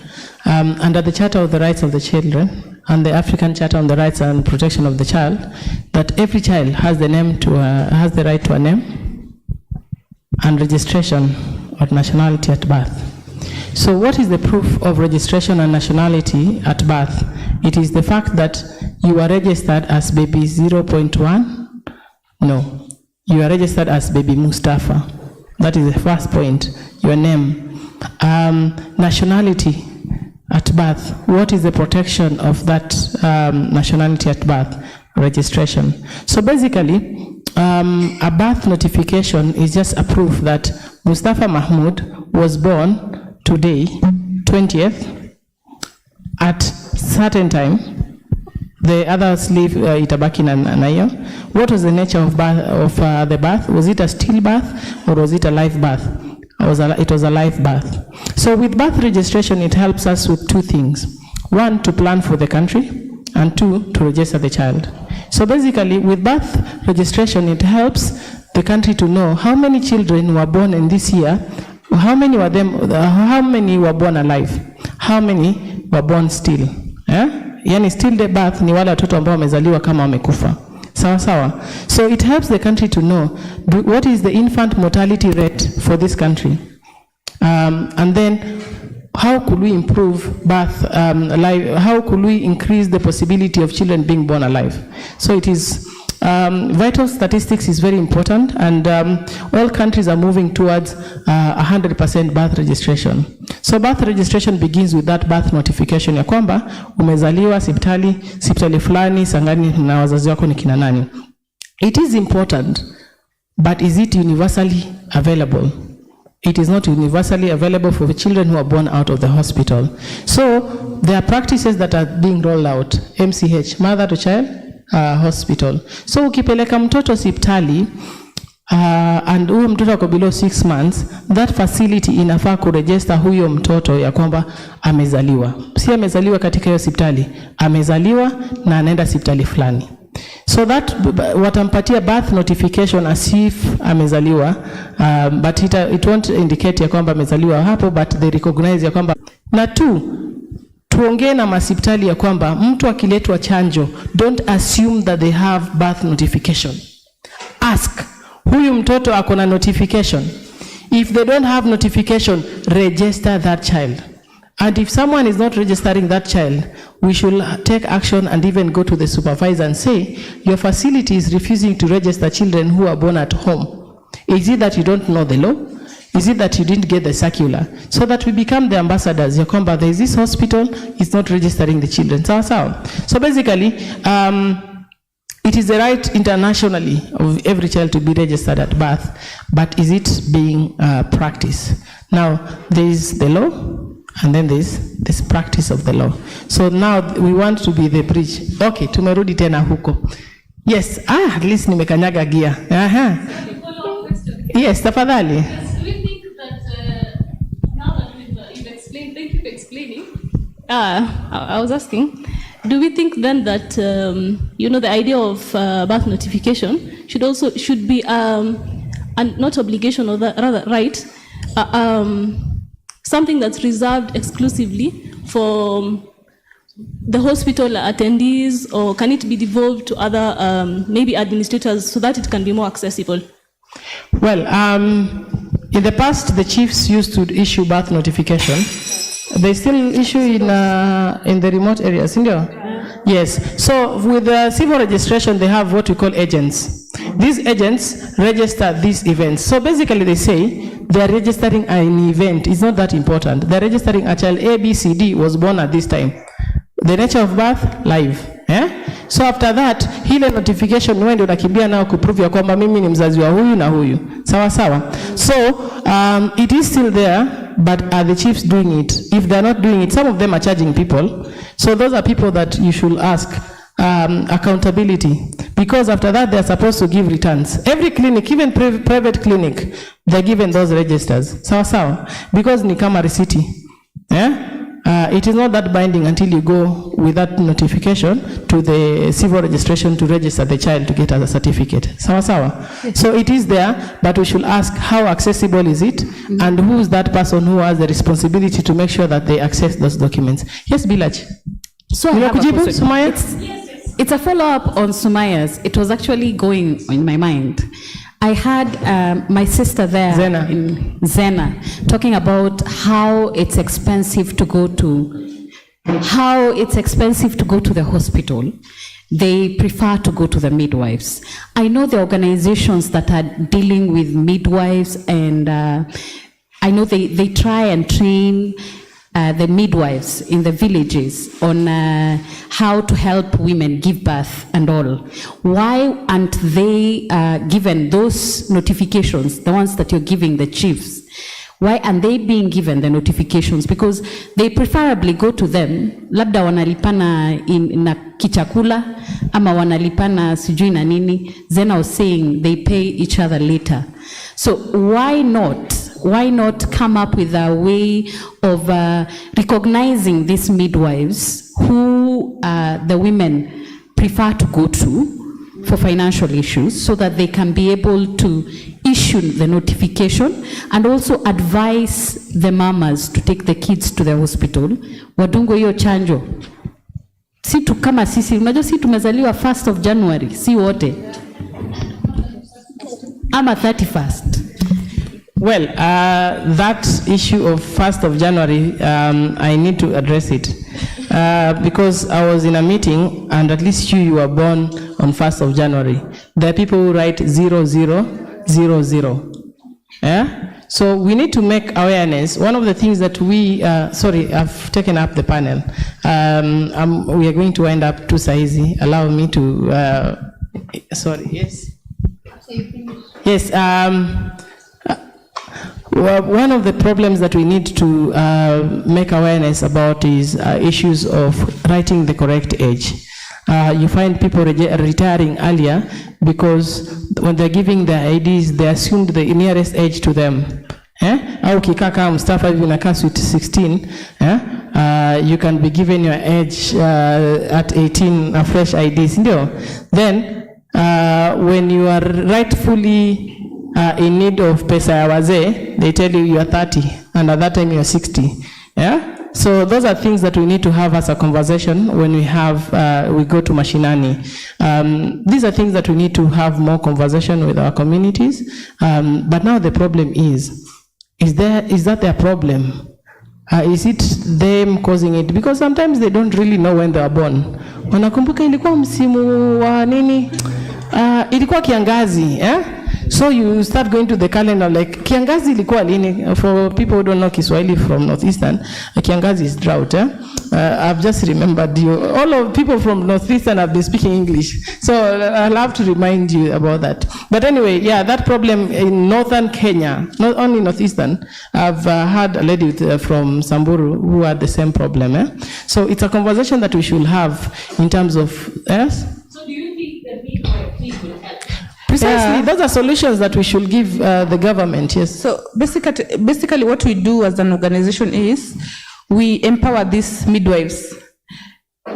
Under the Charter of the Rights of the Children and the African Charter on the Rights and Protection of the Child, that every child has the right to a name and registration of nationality at birth. So what is the proof of registration and nationality at birth? It is the fact that you are registered as baby 0.1. No, you are registered as baby Mustafa. That is the first point, your name. Nationality at birth, what is the protection of that nationality at birth? Registration. So basically, a birth notification is just a proof that Mustafa Mahmoud was born today, 20th, at certain time. The others live itabaki na nayo. What was the nature of the birth? Was it a stillbirth or was it a live birth? It was a live birth. So with birth registration, it helps us with two things. One, to plan for the country, and two, to register the child. So basically, with birth registration, it helps the country to know how many children were born in this year, how many were born alive, how many were born still. Yani still the birth ni wale watoto ambao wamezaliwa kama wamekufa. Sawa sawa. So it helps the country to know what is the infant mortality rate for this country. And then how could we improve birth how could we increase the possibility of children being born alive? So it is vital statistics is very important, and all countries are moving towards 100% birth registration. So birth registration begins with that birth notification ya kwamba umezaliwa hospitali fulani sangani na wazazi wako ni kina nani. It is important, but is it universally available? It is not universally available for the children who are born out of the hospital. So there are practices that are being rolled out. MCH, mother to child hospital. So ukipeleka mtoto hospitali and huyo mtoto ako below 6 months, that facility inafaa kuregister huyo mtoto ya kwamba amezaliwa. Si amezaliwa katika hiyo hospitali, amezaliwa na anaenda hospitali fulani. So that watampatia birth notification as if amezaliwa, but it won't indicate ya kwamba amezaliwa hapo, but they recognize ya kwamba. Na tuongee na masipitali ya kwamba mtu akiletwa chanjo, don't assume that they have birth notification. Ask, Huyu mtoto akona notification. If they don't have notification, register that child. And if someone is not registering that child, we should take action and even go to the supervisor and say, your facility is refusing to register children who are born at home. Is it that you don't know the law? Is it that you didn't get the circular? So that we become the ambassadors. Yakomba, there is this hospital, it's not registering the children. So basically, it is the right internationally of every child to be registered at birth, but is it being practiced? Now, there is the law, and then there's this practice of the law. So now we want to be the bridge. Okay, tumerudi tena huko. Yes, at least nimekanyaga gia. Yes, tafadhali. Do we think that now that you've explained, thank you for explaining. I was asking, do we think then that the idea of birth notification should be not obligation or rather right, something that's reserved exclusively for the hospital attendees, or can it be devolved to other maybe administrators so that it can be more accessible? Well, in the past, the chiefs used to issue birth notification. They still issue in the remote areas, isn't it? Yes. So with the civil registration, they have what we call agents. These agents register these events. So basically, they say they are registering an event. It's not that important. They're registering a child A, B, C, D was born at this time. The nature of birth, live. So after that, hile notification wewe ndio unakimbia nao kuprove ya kwamba mimi ni mzazi wa huyu na huyu. Sawa sawa. So it is still there, but are the chiefs doing it? If they're not doing it, some of them are charging people. So those are people that you should ask accountability, because after that they're supposed to give returns. Every clinic, even private clinic, they're given those registers. Sawa sawa. Because ni kama receipt. It is not that binding until you go with that notification to the civil registration to register the child to get as a certificate. Sawa sawa. So it is there, but we should ask how accessible is it, and who is that person who has the responsibility to make sure that they access those documents. Yes, Bilaj. So I have a question. It's a follow-up on Sumaya's. It was actually going in my mind. I had my sister there, Zena, talking about how it's expensive to go to the hospital. They prefer to go to the midwives. I know the organizations that are dealing with midwives, and I know they try and train the midwives in the villages on how to help women give birth and all. Why aren't they given those notifications, the ones that you're giving the chiefs? Why aren't they being given the notifications? Because they preferably go to them, labda wanalipana na kichakula, ama wanalipana sijui na nini. Zena was saying they pay each other later. So why not come up with a way of recognizing these midwives who the women prefer to go to for financial issues, so that they can be able to issue the notification and also advise the mamas to take the kids to the hospital. Wadungo hiyo chanjo. Si tu kama sisi, unajua si tumezaliwa 1st of January, si wote. Ama 31st. Well, that issue of 1st of January, I need to address it. Because I was in a meeting, and at least you were born on 1st of January. There are people who write 0000. Yeah? So we need to make awareness. One of the things that we, sorry, I've taken up the panel. We are going to wind up to Saizi. Allow me to, sorry, yes? Yes, one of the problems that we need to make awareness about is issues of writing the correct age. You find people retiring earlier because when they're giving their IDs, they assumed the nearest age to them. Au kikaka Mustafa hivi unakaa sweet 16, you can be given your age at 18, a fresh IDs, ndio. Then when you are rightfully in need of pesa ya wazee, they tell you are 30, and at that time you are 60. Yeah? So those are things that we need to have as a conversation when we go to mashinani. These are things that we need to have more conversation with our communities. But now the problem is that their problem? Is it them causing it? Because sometimes they don't really know when they were born. Wanakumbuka ilikuwa msimu wa nini? Ilikuwa kiangazi, So you start going to the calendar like kiangazi ilikuwa lini? For people who don't know Kiswahili from Northeastern, kiangazi is drought. I've just remembered you. All of people from Northeastern have been speaking English, so I'll have to remind you about that. But anyway, yeah, that problem in northern Kenya, not only Northeastern. I've had a lady from Samburu who had the same problem. So it's a conversation that we should have in terms of yes. So do you think the midwife will help? Precisely, those are solutions that we should give the government, yes. So basically what we do as an organization is we empower these midwives.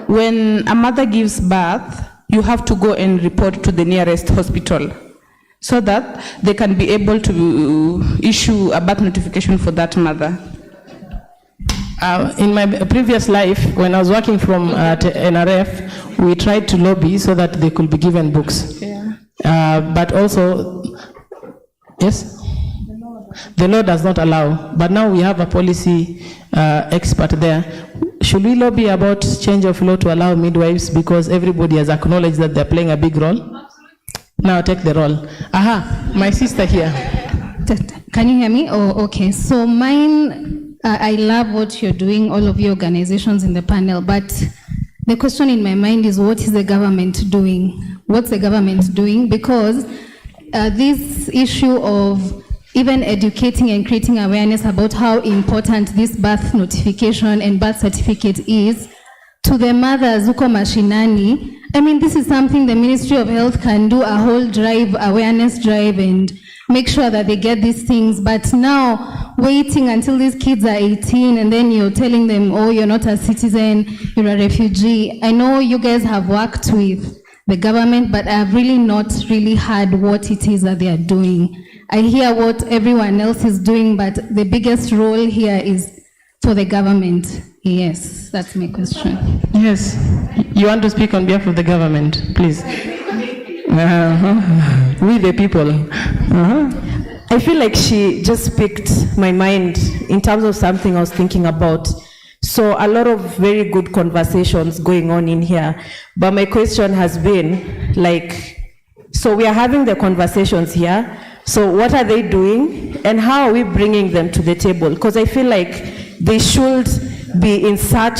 When a mother gives birth, you have to go and report to the nearest hospital so that they can be able to issue a birth notification for that mother. In my previous life, when I was working from NRF, we tried to lobby so that they could be given books. But also, yes, the law does not allow. But now we have a policy expert there. Should we lobby about change of law to allow midwives because everybody has acknowledged that they're playing a big role? Now take the role. Aha, my sister here. Can you hear me? Oh, okay. So mine, I love what you're doing, all of your organizations in the panel, but the question in my mind is, what is the government doing? What's the government doing? Because this issue of even educating and creating awareness about how important this birth notification and birth certificate is to the mothers uko mashinani. I mean, this is something the Ministry of Health can do, a whole drive, awareness drive, and make sure that they get these things. But now, waiting until these kids are 18 and then you're telling them, oh, you're not a citizen, you're a refugee. I know you guys have worked with the government, but I've really not really heard what it is that they are doing. I hear what everyone else is doing, but the biggest role here is for the government. Yes, that's my question. Yes, you want to speak on behalf of the government, please. We the people. I feel like she just picked my mind in terms of something I was thinking about. So a lot of very good conversations going on in here. But my question has been like, so we are having the conversations here. So what are they doing and how are we bringing them to the table? Because I feel like they should be in such,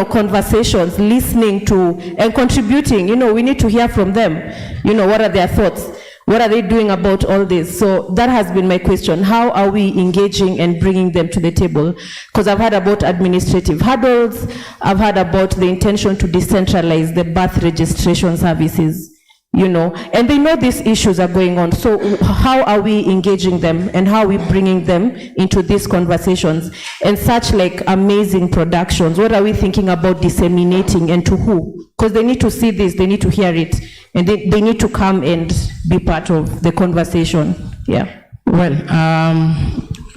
conversations, listening to and contributing. We need to hear from them. What are their thoughts? What are they doing about all this? So that has been my question. How are we engaging and bringing them to the table? Because I've heard about administrative hurdles. I've heard about the intention to decentralize the birth registration services, and they know these issues are going on. So how are we engaging them and how are we bringing them into these conversations and such like amazing productions? What are we thinking about disseminating and to who? Because they need to see this, they need to hear it, and they need to come and be part of the conversation. Yeah. Well,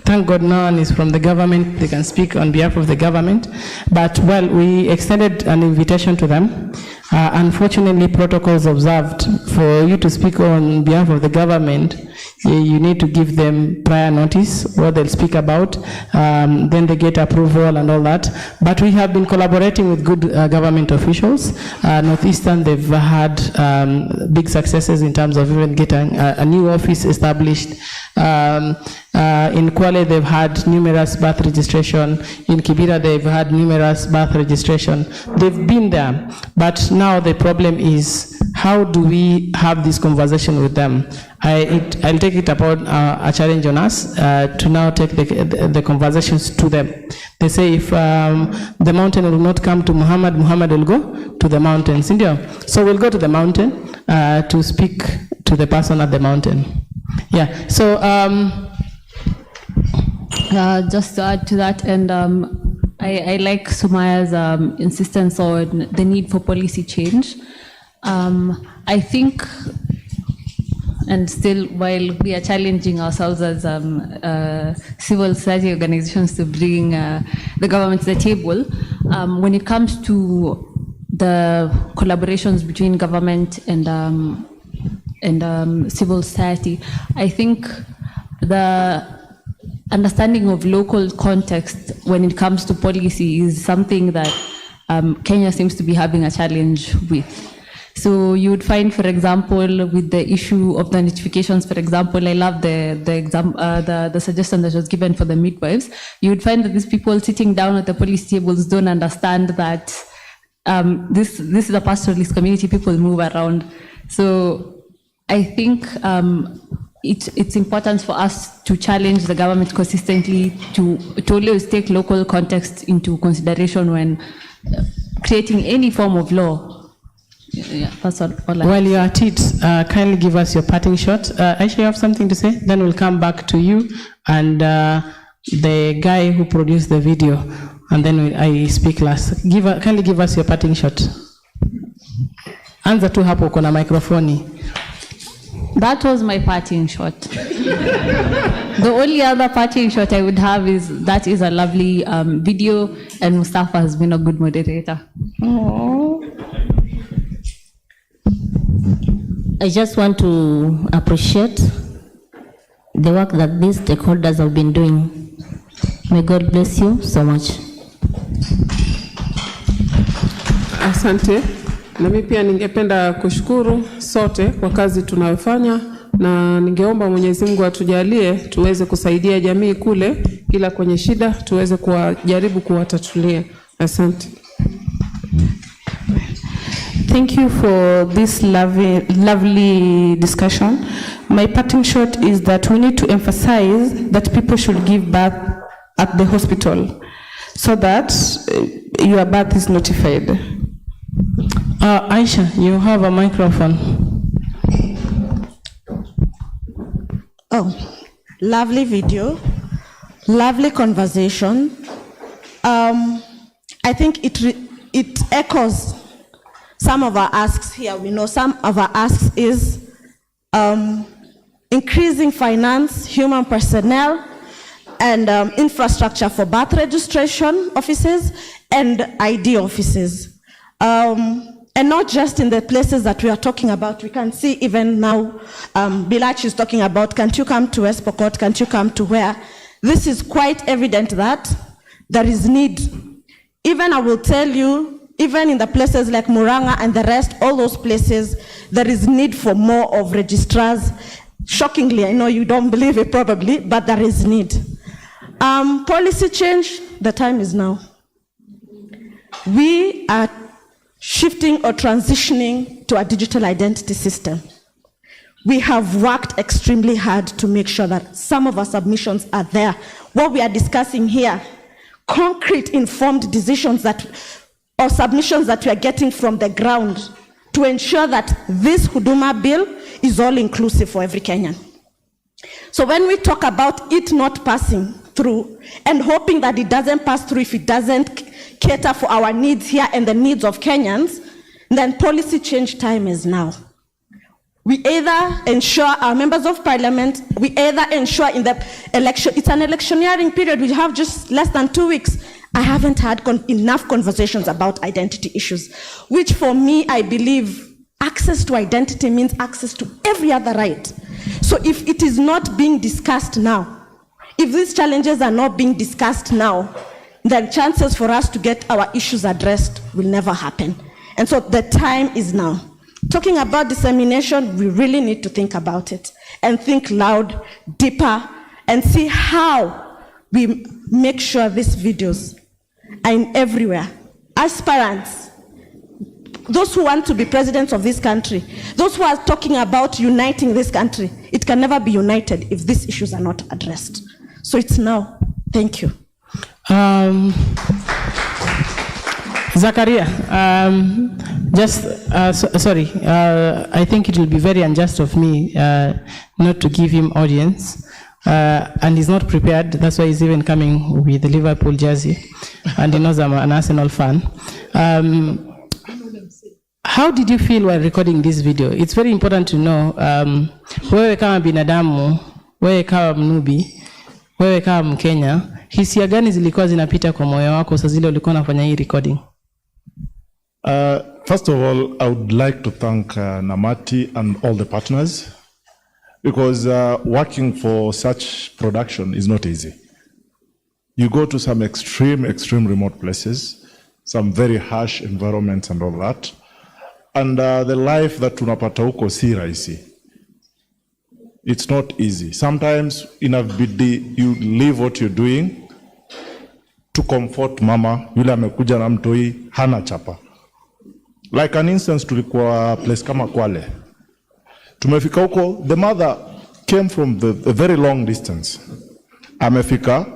thank God no one is from the government. They can speak on behalf of the government. But, well, we extended an invitation to them. Unfortunately, protocols observed. For you to speak on behalf of the government, you need to give them prior notice what they'll speak about. Then they get approval and all that. But we have been collaborating with good government officials. Northeastern, they've had big successes in terms of even getting a new office established. In Kwale, they've had numerous birth registration. In Kibera, they've had numerous birth registration. They've been there. But now the problem is, how do we have this conversation with them? I'll take it upon a challenge on us to now take the conversations to them. They say if the mountain will not come to Muhammad, Muhammad will go to the mountain. So we'll go to the mountain to speak to the person at the mountain. Yeah, so just to add to that, and I like Sumaya's insistence on the need for policy change. I think, and still, while we are challenging ourselves as civil society organizations to bring the government to the table, when it comes to the collaborations between government and civil society, I think the understanding of local context when it comes to policy is something that Kenya seems to be having a challenge with. So you would find, for example, with the issue of the notifications, for example, I love the suggestion that was given for the midwives. You would find that these people sitting down at the policy tables don't understand that this is a pastoralist community, people move around. So I think it's important for us to challenge the government consistently to always take local context into consideration when creating any form of law. Yeah, that's all. While you're at it, kindly give us your parting shot. Aisha, you have something to say? Then we'll come back to you and the guy who produced the video, and then I speak last. Kindly give us your parting shot. Anza tu hapo kuna microphone. That was my parting shot. The only other parting shot I would have is that is a lovely video, and Mustafa has been a good moderator. Aww. I just want to appreciate the work that these stakeholders have been doing. May God bless you so much. Asante. Na mimi pia ningependa kushukuru sote kwa kazi tunayofanya, na ningeomba Mwenyezi Mungu atujalie tuweze kusaidia jamii kule, ila kwenye shida tuweze kujaribu kuwatatulia. Asante. Thank you for this lovely discussion. My parting shot is that we need to emphasize that people should give birth at the hospital so that your birth is notified. Aisha, you have a microphone. Oh, lovely video, lovely conversation. I think it echoes some of our asks here. We know some of our asks is increasing finance, human personnel, and infrastructure for birth registration offices and ID offices. And not just in the places that we are talking about. We can see even now, Bilach is talking about, can't you come to West Pokot, can't you come to where? This is quite evident that there is need. Even I will tell you, even in the places like Muranga and the rest, all those places, there is need for more of registrars. Shockingly, I know you don't believe it probably, but there is need. Policy change, the time is now. We are shifting or transitioning to a digital identity system. We have worked extremely hard to make sure that some of our submissions are there. What we are discussing here, concrete informed decisions or submissions that we are getting from the ground to ensure that this Huduma bill is all inclusive for every Kenyan. So when we talk about it not passing through and hoping that it doesn't pass through if it doesn't cater for our needs here and the needs of Kenyans, then policy change time is now. We either ensure our members of parliament, we either ensure in the election, it's an electioneering period, we have just less than 2 weeks. I haven't had enough conversations about identity issues, which for me, I believe access to identity means access to every other right. So if it is not being discussed now, if these challenges are not being discussed now, then chances for us to get our issues addressed will never happen. And so the time is now. Talking about dissemination, we really need to think about it and think loud, deeper, and see how we make sure these videos are in everywhere. Aspirants, those who want to be presidents of this country, those who are talking about uniting this country, it can never be united if these issues are not addressed. So it's now. Thank you. Zakaria, sorry, I think it will be very unjust of me not to give him audience, and he's not prepared. That's why he's even coming with the Liverpool jersey, and he knows I'm an Arsenal fan. How did you feel while recording this video? It's very important to know Wewe kama binadamu, wewe kama mnubi, wewe kama Mkenya, hisia gani zilikuwa zinapita kwa moyo wako saa zile ulikuwa unafanya hii recording? First of all, I would like to thank Namati and all the partners, because working for such production is not easy. You go to some extreme remote places, some very harsh environments and all that. And the life that tunapata huko si rahisi. It's not easy. Sometimes inabidi you leave what you're doing to comfort mama, yule amekuja na mtoi hana chapa. Like an instance, tulikuwa place kama Kwale. Tumefika huko, the mother came from a very long distance. Amefika,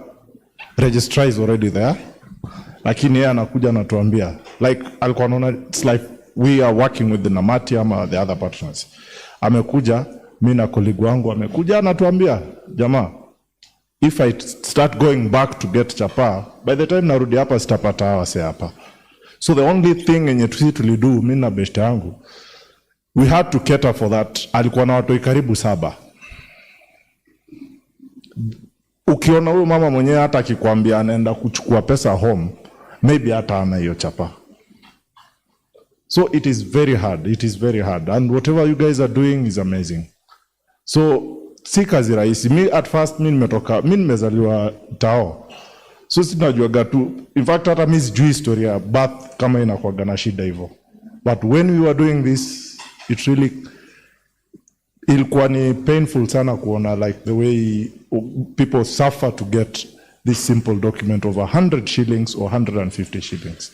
registrar is already there. Lakini yeye anakuja anatuambia, like alikuwa anaona it's like we are working with the Namati ama the other partners. Amekuja, mimi na colleague wangu amekuja anatuambia, jamaa, if I start going back to get chapa, by the time narudi hapa sitapata wase hapa. So the only thing yenye tulido, mimi na beshte yangu, we had to cater for that. Alikuwa na watu karibu 7. Ukiona huyo mama mwenyewe hata akikwambia anaenda kuchukua pesa home, maybe hata ana hiyo chapa. So it is very hard. It is very hard. And whatever you guys are doing is amazing. So si kazi rahisi. Mi at first mi nimezaliwa Tao. So sinajuaga tu. In fact hata mi sijui historia ya birth kama inakuwaga na shida hivyo. But when we were doing this, it really ilikuwa ni painful sana kuona like the way people suffer to get this simple document of 100 shillings or 150 shillings.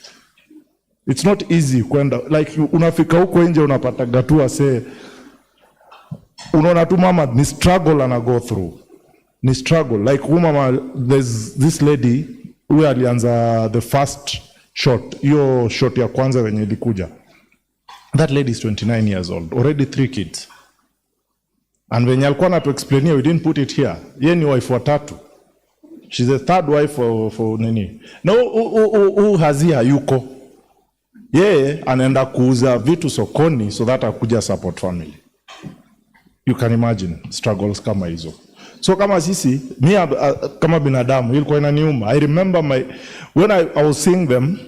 It's not easy kwenda, like unafika huko nje unapata gatua say, unaona tu mama ni struggle ana go through. Ni struggle. Like mama, there's this lady who alianza the first shot. Hiyo shot ya kwanza wenye ilikuja. That lady is 29 years old. Already 3 kids. And when alikuwa na to explain here, we didn't put it here. Yeye ni wife wa 3. She's the 3rd wife for nini. No, hazia yuko. Yeye anaenda kuuza vitu sokoni so that akuja support family. You can imagine struggles kama hizo. So kama sisi, kama binadamu, ilikuwa inaniuma. I remember when I was seeing them,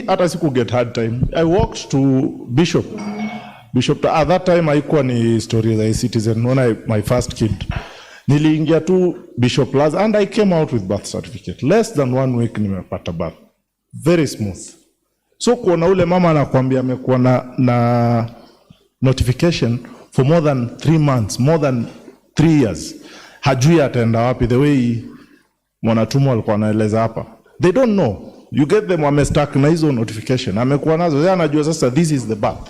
hata siku get hard time. I walked to Bishop. At that time, haikuwa ni story za Citizen. When my first kid, niliingia tu Bishop Plaza and I came out with birth certificate. Less than 1 week nimepata birth. Very smooth. So kuona ule mama anakuambia amekuwa na notification for more than 3 months, more than 3 years. Hajui ataenda wapi, the way Mwanatumu alikuwa anaeleza hapa. They don't know. You get them wamestack na hizo notification. Amekuwa nazo, yeye anajua sasa this is the birth.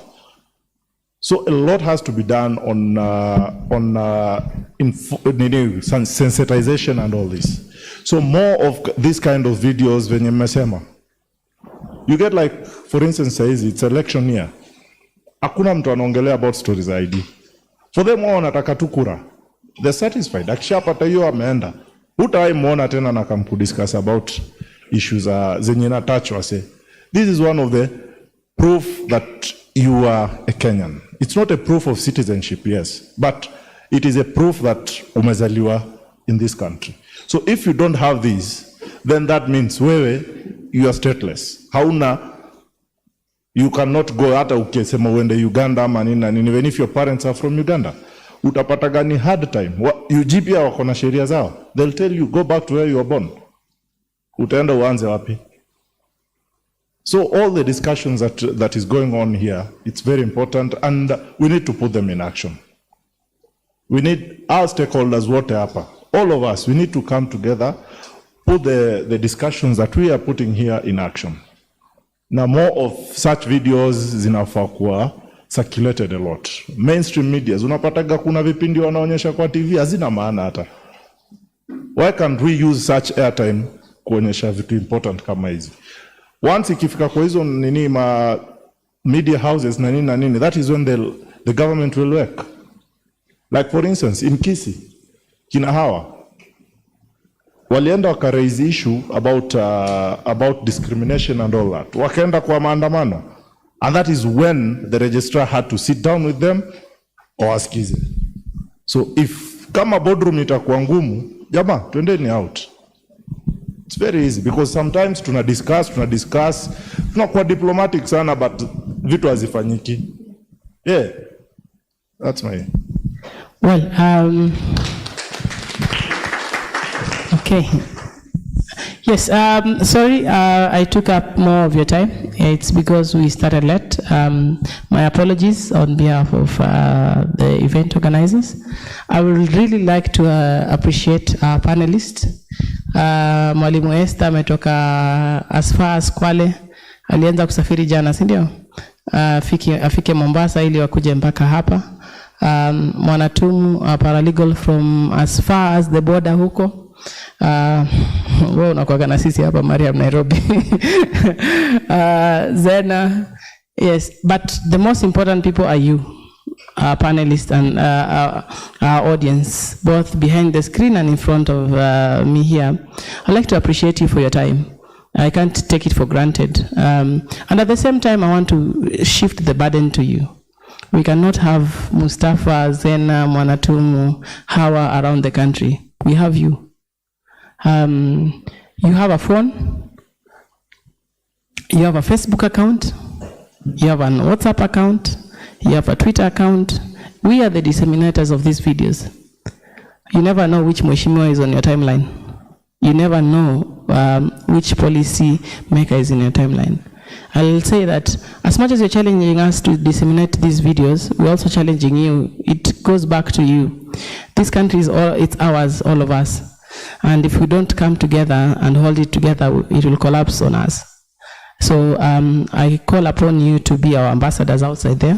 So a lot has to be done on sensitization and all this. So more of this kind of videos venye mmesema. You get like, for instance, says it's election year. Hakuna mtu anaongelea about stories ID. For them wao wanataka tu kura. They're satisfied. Akishapata hiyo ameenda. Hutawahi muona tena na discuss about issues zenye na touch wase. This is one of the proof that you are a Kenyan. It's not a proof of citizenship, yes, but it is a proof that umezaliwa in this country. So if you don't have these, then that means wewe you are stateless. You cannot go hata ukisema uende Uganda ama nini na nini, even if your parents are from Uganda. Utapata gani hard time. UG pia wako na sheria zao. They'll tell you go back to where you were born. Utaenda uanze wapi? So all the discussions that is going on here, it's very important and we need to put them in action. We need our stakeholders wote hapa. All of us, we need to come together, put the discussions that we are putting here in action. Now more of such videos zinafaa kuwa circulated a lot. Mainstream medias, unapataga kuna vipindi wanaonyesha kwa TV, hazina maana hata. Why can't we use such airtime kuonyesha vitu important kama hizi? Once ikifika kwa hizo nini media houses na nini, that is when the government will work. Like for instance, in Kisii, kina hawa walienda wakaraise issue about discrimination and all that. Wakaenda kwa maandamano. And that is when the registrar had to sit down with them or askize. So if kama boardroom itakuwa ngumu, jamaa twendeni out. It's very easy because sometimes tuna discuss, tunakuwa diplomatic sana but vitu hazifanyiki. Yeah, that's my... Well, okay. Yes, sorry, I took up more of your time. It's because we started late. My apologies on behalf of the event organizers. I would really like to appreciate our panelists. Mwalimu Esther ametoka as far as Kwale. Alianza kusafiri jana, si ndio? Afike Mombasa ili wakuje mpaka hapa. Mwanatumu paralegal from as far as the border huko. Wewe unakuwa na sisi hapa Mariam Nairobi. Zena, yes, but the most important people are you, our panelists and our audience, both behind the screen and in front of me here. I'd like to appreciate you for your time. I can't take it for granted. And at the same time, I want to shift the burden to you. We cannot have Mustafa, Zena, Mwanatumu, Hawa around the country. We have you. You have a phone, you have a Facebook account, you have an WhatsApp account, you have a Twitter account. We are the disseminators of these videos. You never know which mheshimiwa is on your timeline. You never know which policy maker is in your timeline. I'll say that as much as you're challenging us to disseminate these videos, we're also challenging you. It goes back to you. This country is it's ours, all of us. And if we don't come together and hold it together, it will collapse on us. So I call upon you to be our ambassadors outside there.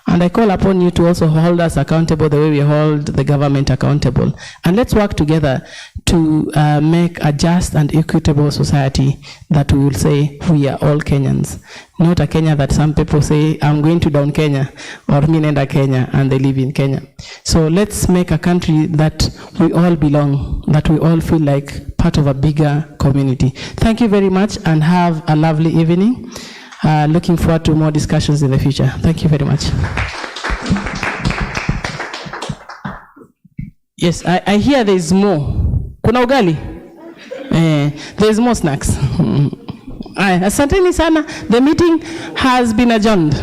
And I call upon you to also hold us accountable the way we hold the government accountable. And let's work together to make a just and equitable society that we will say we are all Kenyans. Not a Kenya that some people say, I'm going to down Kenya, or Minenda Kenya, and they live in Kenya. So let's make a country that we all belong, that we all feel like part of a bigger community. Thank you very much and have a lovely evening. Looking forward to more discussions in the future. Thank you very much. Yes, I hear there is more. Kuna ugali? There is more snacks. Asanteni sana. The meeting has been adjourned.